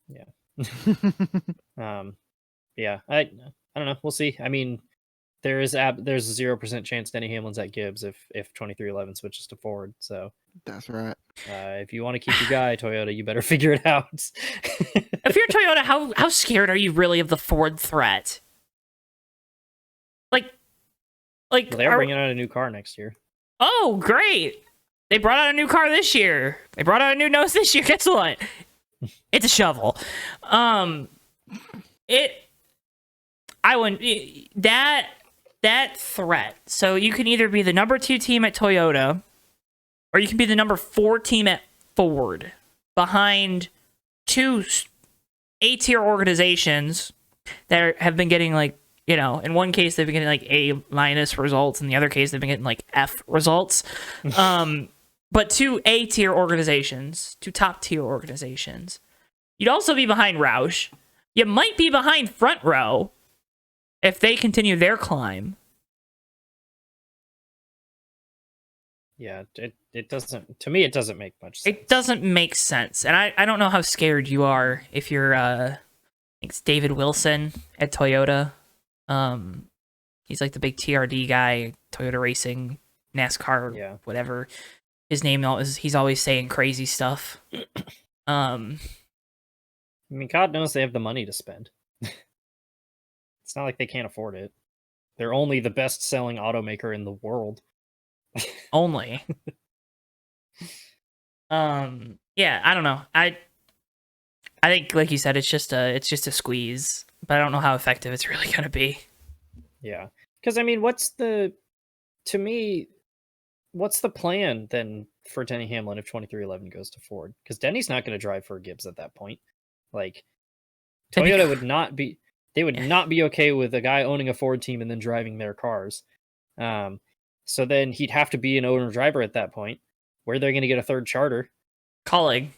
Yeah. Yeah. I don't know. We'll see. I mean, there's a 0% chance Denny Hamlin's at Gibbs if 2311 switches to Ford. So that's right. If you want to keep your guy, Toyota, you better figure it out. If you're Toyota, how scared are you really of the Ford threat? Like well, they're bringing out a new car next year. Oh, great! They brought out a new car this year. They brought out a new nose this year. Guess what? It's a shovel. I wouldn't that threat. So you can either be the number 2 team at Toyota, or you can be the number 4 team at Ford, behind 2 A-tier organizations that have been getting, like, you know, in one case they've been getting like A- results, in the other case they've been getting like F results. But 2 A-tier organizations, 2 top-tier organizations. You'd also be behind Roush. You might be behind Front Row if they continue their climb. Yeah, it doesn't, to me, it doesn't make much sense. It doesn't make sense. And I don't know how scared you are if you're, I think it's David Wilson at Toyota. He's like the big TRD guy, Toyota Racing, NASCAR, whatever. His name is, he's always saying crazy stuff. I mean, God knows they have the money to spend. It's not like they can't afford it. They're only the best-selling automaker in the world. Only. Yeah, I don't know. I think, like you said, it's just a squeeze, but I don't know how effective it's really gonna be. Yeah, because I mean, what's the plan then for Denny Hamlin if 2311 goes to Ford? Because Denny's not going to drive for Gibbs at that point. Like, Toyota would not be. They would not be okay with a guy owning a Ford team and then driving their cars. So then he'd have to be an owner driver at that point. Where are they going to get a third charter? Colleague.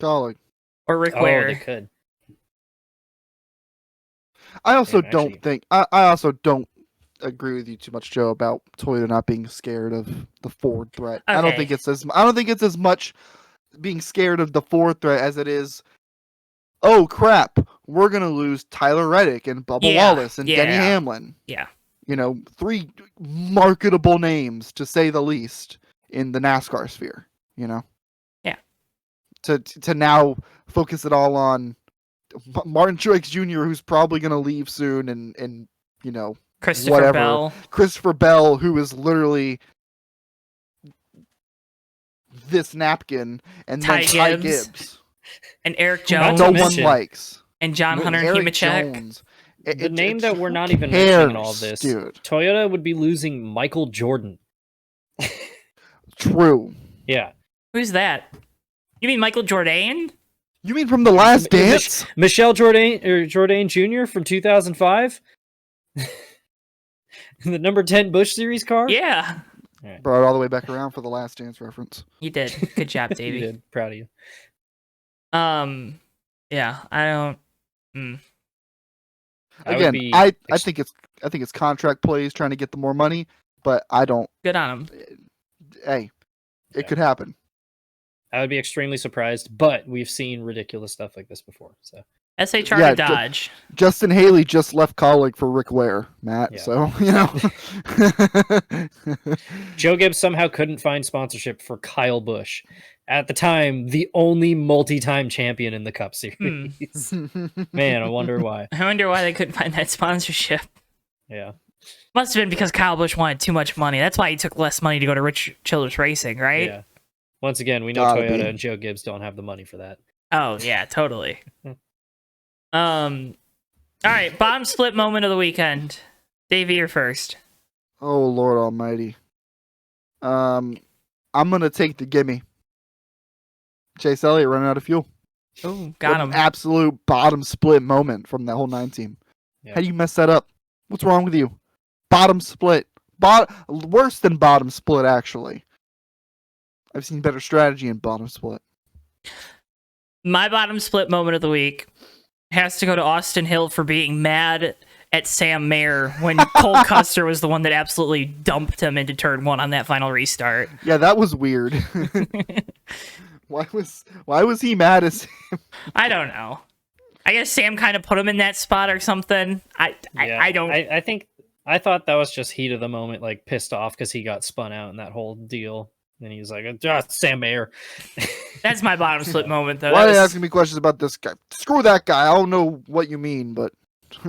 Colleague. Or Rick Ware. They could. I also don't agree with you too much, Joe, about Toyota not being scared of the Ford threat. Okay. I don't think it's as much being scared of the Ford threat as it is, oh crap, we're gonna lose Tyler Reddick and Bubba Wallace and Denny Hamlin. Yeah. You know, 3 marketable names, to say the least, in the NASCAR sphere, you know? Yeah. To now focus it all on Martin Truex Jr., who's probably going to leave soon, and you know, Christopher Bell, who is literally this napkin, and Ty then Ty Gibbs. And Eric Jones. No one likes. And John Hunter Nemechek. The name that we're not even mentioning in all of this, dude. Toyota would be losing Michael Jordan. True. Yeah. Who's that? You mean Michael Jordan? You mean from The Last Dance? Michelle Jordan Jr. from 2005? The number 10 Busch Series car? Yeah. Right. Brought it all the way back around for The Last Dance reference. You did. Good job, Davey. You did. Proud of you. Yeah, I don't... Again, I think it's contract plays trying to get the more money, but I don't. Good on him. Hey, it could happen. I would be extremely surprised, but we've seen ridiculous stuff like this before. So SHR to Dodge. Justin Haley just left Colleague for Rick Ware, Matt. Yeah. So you know, Joe Gibbs somehow couldn't find sponsorship for Kyle Busch. At the time, the only multi-time champion in the Cup Series. Man, I wonder why. I wonder why they couldn't find that sponsorship. Yeah. Must have been because Kyle Busch wanted too much money. That's why he took less money to go to Rich Childress Racing, right? Yeah. Once again, we know Toyota and Joe Gibbs don't have the money for that. Oh, yeah, totally. All right, bottom split moment of the weekend. Davey, you're first. Oh, Lord almighty. I'm going to take the gimme. Chase Elliott running out of fuel. Oh, got him. An absolute bottom split moment from that whole 9 team. Yeah. How do you mess that up? What's wrong with you? Bottom split. Worse than bottom split, actually. I've seen better strategy in bottom split. My bottom split moment of the week has to go to Austin Hill for being mad at Sam Mayer when Cole Custer was the one that absolutely dumped him into turn 1 on that final restart. Yeah, that was weird. Why was he mad at Sam? I don't know. I guess Sam kind of put him in that spot or something. I don't. I thought that was just heat of the moment, like pissed off because he got spun out in that whole deal. And he was like, Sam Mayer. That's my bottom slip moment, though. Why are you asking me questions about this guy? Screw that guy. I don't know what you mean, but...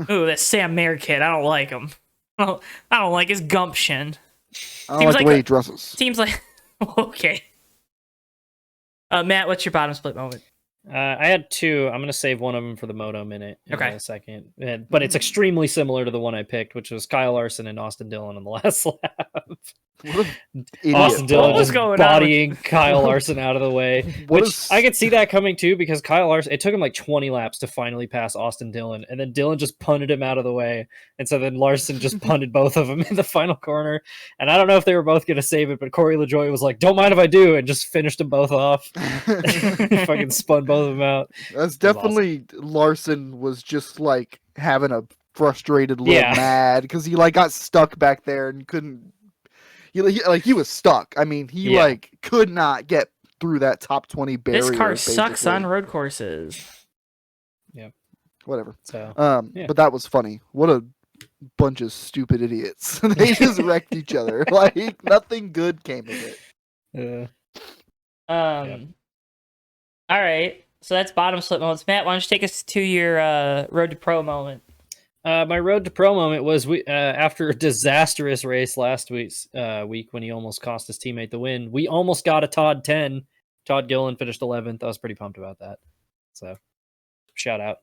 Ooh, that Sam Mayer kid. I don't like him. I don't like his gumption. I don't like the way he dresses. Seems like... Okay. Matt, what's your bottom split moment? I had two. I'm going to save one of them for the Moto Minute in a second. But it's extremely similar to the one I picked, which was Kyle Larson and Austin Dillon on the last lap. Austin Dillon just bodying Kyle Larson out of the way. I could see that coming too, because Kyle Larson, it took him like 20 laps to finally pass Austin Dillon, and then Dillon just punted him out of the way. And so then Larson just punted both of them in the final corner. And I don't know if they were both going to save it, but Corey LaJoie was like, don't mind if I do, and just finished them both off. Fucking spun both of them out. That's definitely awesome. Larson was just like having a frustrated little mad because he like got stuck back there and couldn't. He was stuck. I mean, he like could not get through that top 20 barrier. This car sucks on road courses. Yeah. Whatever. So, but that was funny. What a bunch of stupid idiots. They just wrecked each other. Like nothing good came of it. All right. So that's bottom slip moments. Matt, why don't you take us to your road to pro moment? My road to pro moment was after a disastrous race last week when he almost cost his teammate the win. We almost got a Todd 10. Todd Gillen finished 11th. I was pretty pumped about that. So, shout out.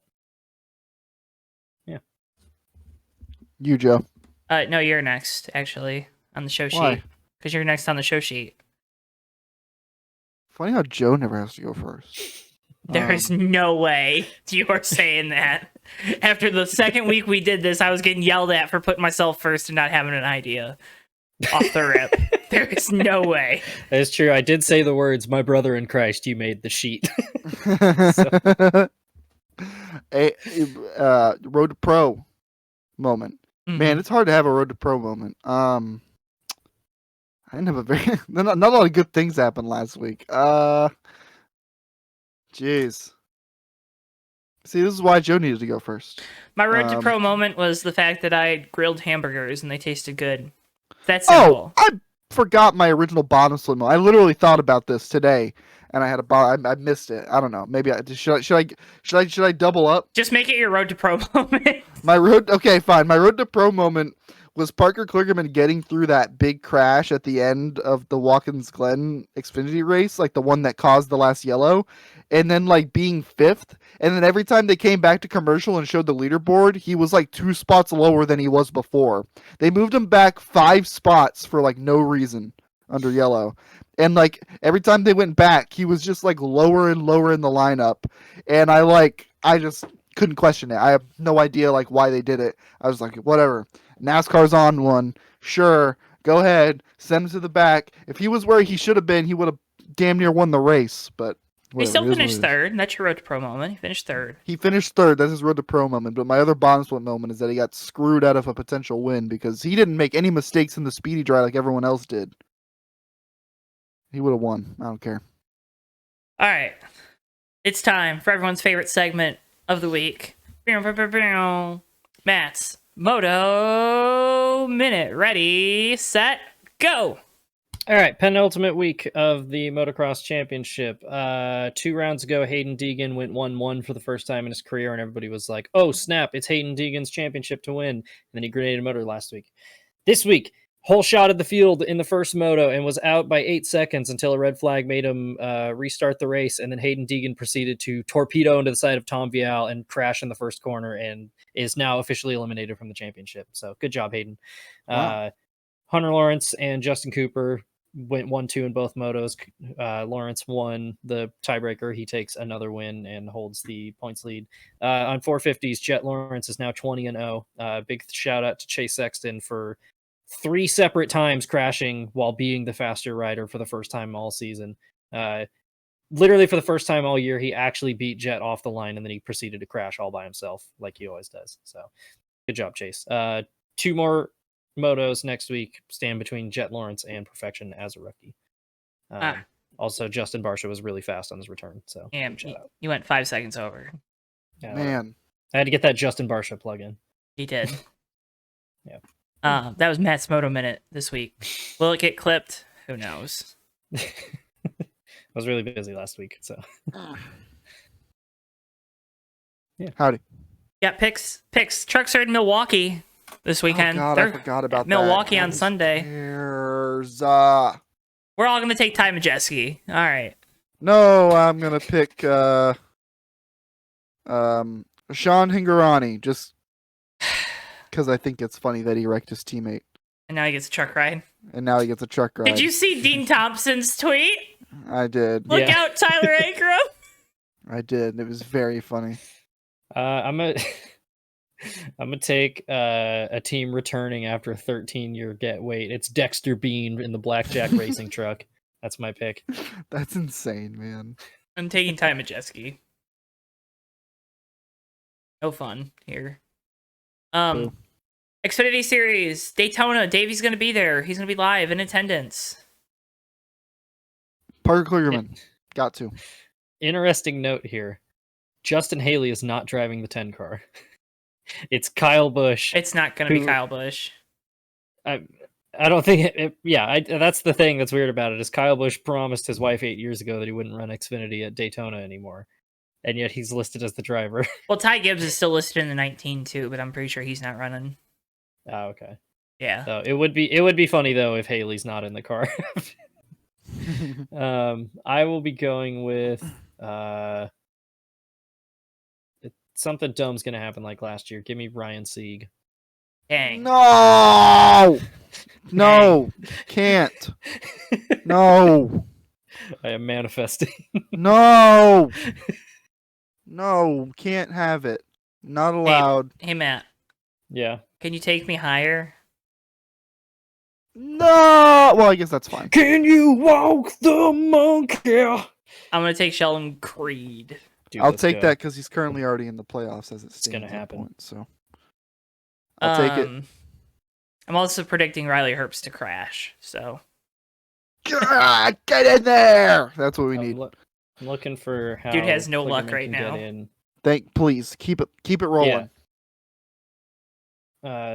Yeah. You, Joe. No, you're next, actually, on the show sheet. Because you're next on the show sheet. Funny how Joe never has to go first. There is no way you are saying that. After the second week we did this, I was getting yelled at for putting myself first and not having an idea. Off the rip. There is no way. That is true. I did say the words, my brother in Christ, you made the sheet. Road to pro moment. Mm-hmm. Man, it's hard to have a road to pro moment. I didn't have a very... not a lot of good things happened last week. Jeez. See, this is why Joe needed to go first. My road to pro moment was the fact that I grilled hamburgers and they tasted good. That's simple. Oh, I forgot my original bottom slip moment. I literally thought about this today, and I had I missed it. I don't know. Maybe should I double up? Just make it your road to pro moment. Okay, fine. My road to pro moment was Parker Kligerman getting through that big crash at the end of the Watkins Glen Xfinity race, like the one that caused the last yellow, and then like being fifth. And then every time they came back to commercial and showed the leaderboard, he was like 2 spots lower than he was before. They moved him back 5 spots for like no reason under yellow. And like every time they went back, he was just like lower and lower in the lineup. And I just couldn't question it. I have no idea like why they did it. I was like, whatever. NASCAR's on one. Sure, go ahead. Send him to the back. If he was where he should have been, he would have damn near won the race. But whatever. He still finished third. That's your road to pro moment. He finished third. He finished third. That's his road to pro moment. But my other bottom split moment is that he got screwed out of a potential win because he didn't make any mistakes in the speedy dry like everyone else did. He would have won. I don't care. All right. It's time for everyone's favorite segment of the week. Matt's Moto Minute. Ready, set, go. All right, penultimate week of the Motocross Championship. 2 rounds ago, Hayden Deegan went 1-1 for the first time in his career, and everybody was like, oh, snap, it's Hayden Deegan's championship to win. And then he grenaded motor last week. This week, whole shot at the field in the first moto and was out by 8 seconds until a red flag made him restart the race. And then Hayden Deegan proceeded to torpedo into the side of Tom Vial and crash in the first corner and is now officially eliminated from the championship. So good job, Hayden. Wow. Hunter Lawrence and Justin Cooper went 1-2 in both motos. Lawrence won the tiebreaker. He takes another win and holds the points lead. On 450s, Jet Lawrence is now 20-0. Big shout out to Chase Sexton for 3 separate times crashing while being the faster rider for the first time all season. Literally for the first time all year, he actually beat Jet off the line, and then he proceeded to crash all by himself like he always does. So good job, Chase. 2 more motos next week stand between Jet Lawrence and perfection as a rookie. Also, Justin Barcia was really fast on his return. So Yeah, shout out. you went 5 seconds over. Yeah, Man. I had to get that Justin Barcia plug in. He did. Yeah. That was Matt's Moto Minute this week. Will it get clipped? Who knows? I was really busy last week, so yeah. Howdy. Yeah, picks. Trucks are in Milwaukee this weekend. Oh God, I forgot about Milwaukee that. on Sunday. Cares. We're all gonna take Ty Majeski. All right. No, I'm gonna pick Sean Hingorani just because I think it's funny that he wrecked his teammate. And now he gets a truck ride. And now he gets a truck ride. Did you see Dean Thompson's tweet? I did. Look out, Tyler Ankrum. I did. It was very funny. I'm gonna take a team returning after a 13-year get wait. It's Dexter Bean in the Blackjack racing truck. That's my pick. That's insane, man. I'm taking Ty Majeski. No fun here. Cool. Xfinity Series, Daytona. Davey's gonna be there. He's gonna be live in attendance. Parker Kligerman. Got to. Interesting note here. Justin Haley is not driving the 10 car. It's Kyle Busch. It's not gonna be Kyle Busch. I don't think that's the thing that's weird about it is Kyle Busch promised his wife 8 years ago that he wouldn't run Xfinity at Daytona anymore. And yet he's listed as the driver. Well, Ty Gibbs is still listed in the 19 too, but I'm pretty sure he's not running. Oh, okay. Yeah. So it would be funny though if Haley's not in the car. I will be going with something dumb's gonna happen like last year. Give me Ryan Sieg. Dang. No, no, can't. No, I am manifesting. no, no, can't have it. Not allowed. Hey Matt. Yeah. Can you take me higher? No. Well, I guess that's fine. Can you walk the monkey? I'm gonna take Sheldon Creed. Dude, I'll let's take go. that because he's currently already in the playoffs as it stands. It's gonna at happen. Point, so I'll take it. I'm also predicting Riley Herbst to crash. So Get in there. That's what we need. I'm looking for how dude has no luck Kligerman right can now. get in. Please keep it rolling.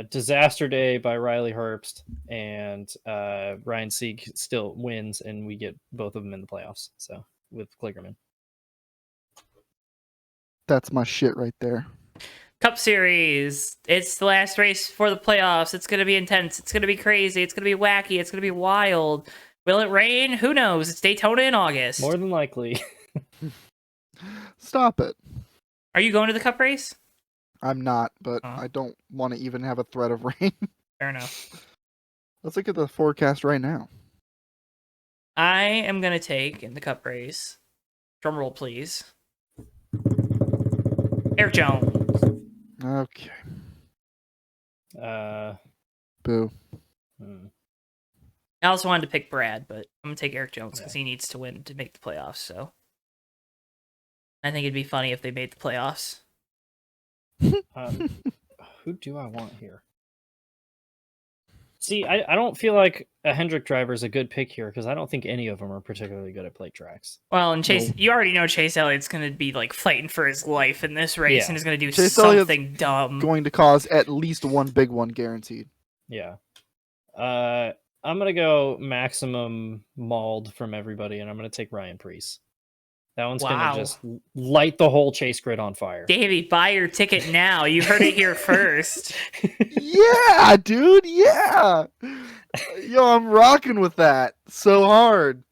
Disaster Day by Riley Herbst and Ryan Sieg still wins, and we get both of them in the playoffs. So with Kligerman. That's my shit right there. Cup Series. It's the last race for the playoffs. It's gonna be intense. It's gonna be crazy. It's gonna be wacky. It's gonna be wild. Will it rain? Who knows? It's Daytona in August. More than likely. Stop it. Are you going to the Cup race? I'm not, but Oh. I don't want to even have a threat of rain. Fair enough. Let's look at the forecast right now. I am gonna take in the Cup race. Drum roll, please. Eric Jones. Okay. Boo. I also wanted to pick Brad, but I'm gonna take Eric Jones because he needs to win to make the playoffs. So I think it'd be funny if they made the playoffs. Who do I want here? See, I don't feel like a Hendrick driver is a good pick here because I don't think any of them are particularly good at plate tracks. Well, and Chase, you already know Chase Elliott's going to be like fighting for his life in this race and is going to do Chase something dumb. Going to cause at least one big one guaranteed. Yeah. I'm going to go maximum mauled from everybody, and I'm going to take Ryan Preece. That one's going to just light the whole chase grid on fire. Davey, buy your ticket now. You heard it here first. Yeah, dude. Yeah. Yo, I'm rocking with that so hard.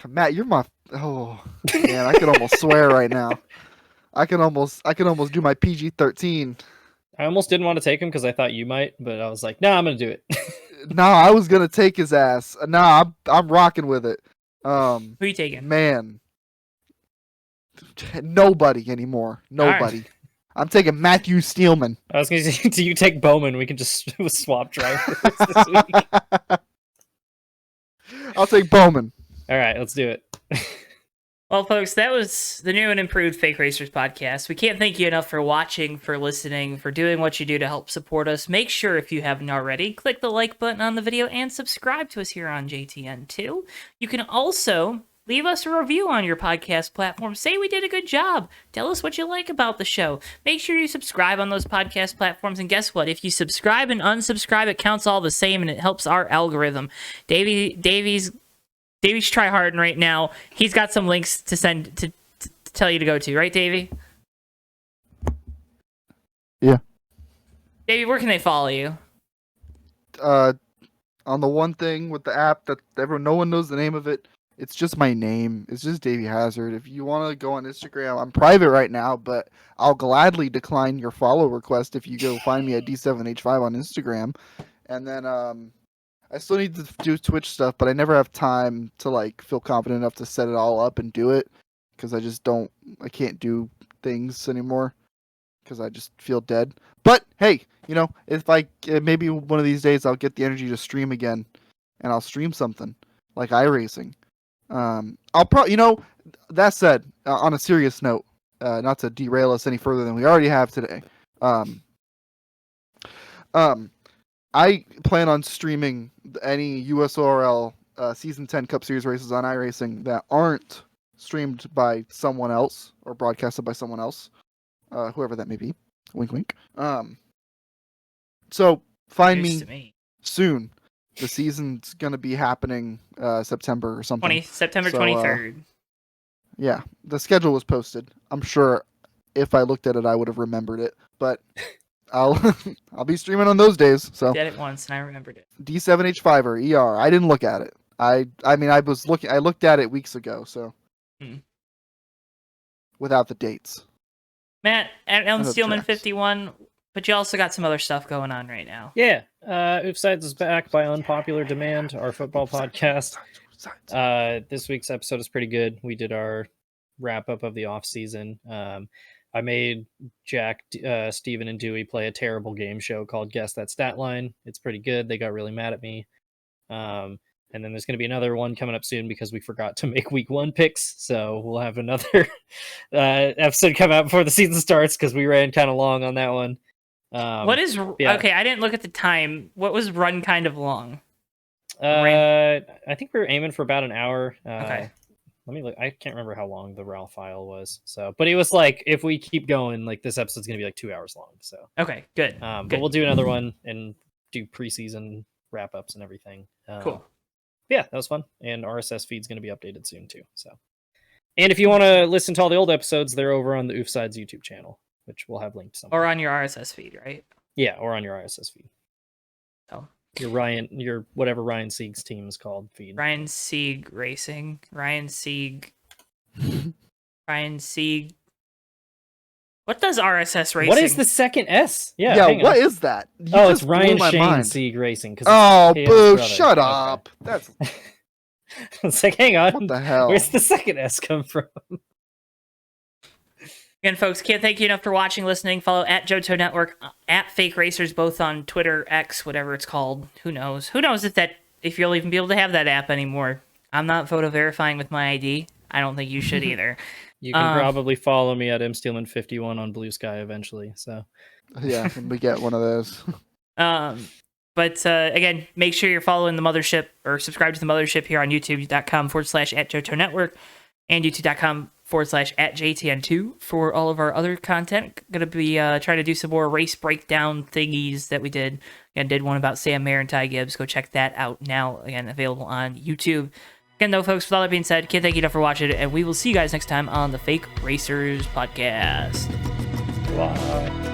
Matt, you're my. Oh man, I could almost swear right now. I can almost do my PG-13. I almost didn't want to take him because I thought you might, but I was like, no, I'm going to do it. No, I was gonna take his ass. No, I'm rocking with it. Who are you taking? Man, nobody anymore. Nobody. Right. I'm taking Matthew Steelman. I was going to say, do you take Bowman? We can just swap drivers this week. I'll take Bowman. All right, let's do it. Well, folks, that was the new and improved Fake Racers podcast. We can't thank you enough for watching, for listening, for doing what you do to help support us. Make sure, if you haven't already, click the like button on the video and subscribe to us here on JTN2. You can also leave us a review on your podcast platform. Say we did a good job. Tell us what you like about the show. Make sure you subscribe on those podcast platforms. And guess what? If you subscribe and unsubscribe, it counts all the same, and it helps our algorithm. Davey's tryharding right now. He's got some links to send to tell you to go to, right, Davey? Yeah. Davey, where can they follow you? On the one thing with the app that no one knows the name of it, it's just my name. It's just Davey Hazard. If you want to go on Instagram, I'm private right now, but I'll gladly decline your follow request if you go find me at D7H5 on Instagram. And then I still need to do Twitch stuff, but I never have time to like feel confident enough to set it all up and do it because I can't do things anymore because I just feel dead. But hey, if maybe one of these days I'll get the energy to stream again and I'll stream something like iRacing. I'll probably, that said, on a serious note, not to derail us any further than we already have today. I plan on streaming any USORL Season 10 Cup Series races on iRacing that aren't streamed by someone else or broadcasted by someone else, whoever that may be. Wink, wink. So find me soon. The season's gonna be happening September or something. September 23rd. Yeah, the schedule was posted. I'm sure if I looked at it, I would have remembered it, but. I'll be streaming on those days. So did it once and I remembered it. D7H5 or ER. I didn't look at it. I looked at it weeks ago. So without the dates. Matt, Alan Steelman 51. But you also got some other stuff going on right now. Yeah, Oofsides is back by unpopular demand. Our football podcast. This week's episode is pretty good. We did our wrap up of the off season. I made Jack, Steven, and Dewey play a terrible game show called Guess That Stat Line. It's pretty good. They got really mad at me. And then there's going to be another one coming up soon because we forgot to make week 1 picks. So we'll have another episode come out before the season starts because we ran kind of long on that one. Okay, I didn't look at the time. What was run kind of long? I think we were aiming for about an hour. Okay. Let me look. I can't remember how long the RAW file was. But it was like, if we keep going, like this episode's going to be like 2 hours long. So okay, good. But we'll do another one and do preseason wrap ups and everything. Cool. Yeah, that was fun. And RSS feed's going to be updated soon too. So, and if you want to listen to all the old episodes, they're over on the Oofsides YouTube channel, which we'll have linked somewhere. Or on your RSS feed, right? Yeah, or on your RSS feed. Oh. Your whatever Ryan Sieg's team is called feed. Ryan Sieg Racing. Ryan Sieg. What does RSS Racing? What is the second S? Yeah, what is that? It's Ryan Shane Sieg Racing. Oh, boo! Shut up. That's. It's like, hang on. What the hell? Where's the second S come from? Again, folks, can't thank you enough for watching, listening. Follow at Johto Network, at Fake Racers, both on Twitter, X, whatever it's called. Who knows? Who knows if you'll even be able to have that app anymore? I'm not photo verifying with my ID. I don't think you should either. You can probably follow me at msteelman51 on Blue Sky eventually. So yeah, we get one of those. But again, make sure you're following the mothership or subscribe to the mothership here on youtube.com/@Johto Network and youtube.com/@JTN2 for all of our other content. Gonna be trying to do some more race breakdown thingies that we did. Again, did one about Sam Mayer and Ty Gibbs. Go check that out now. Again, available on YouTube. Again, though, folks, with all that being said, can't thank you enough for watching it, and we will see you guys next time on the Fake Racers podcast. Bye.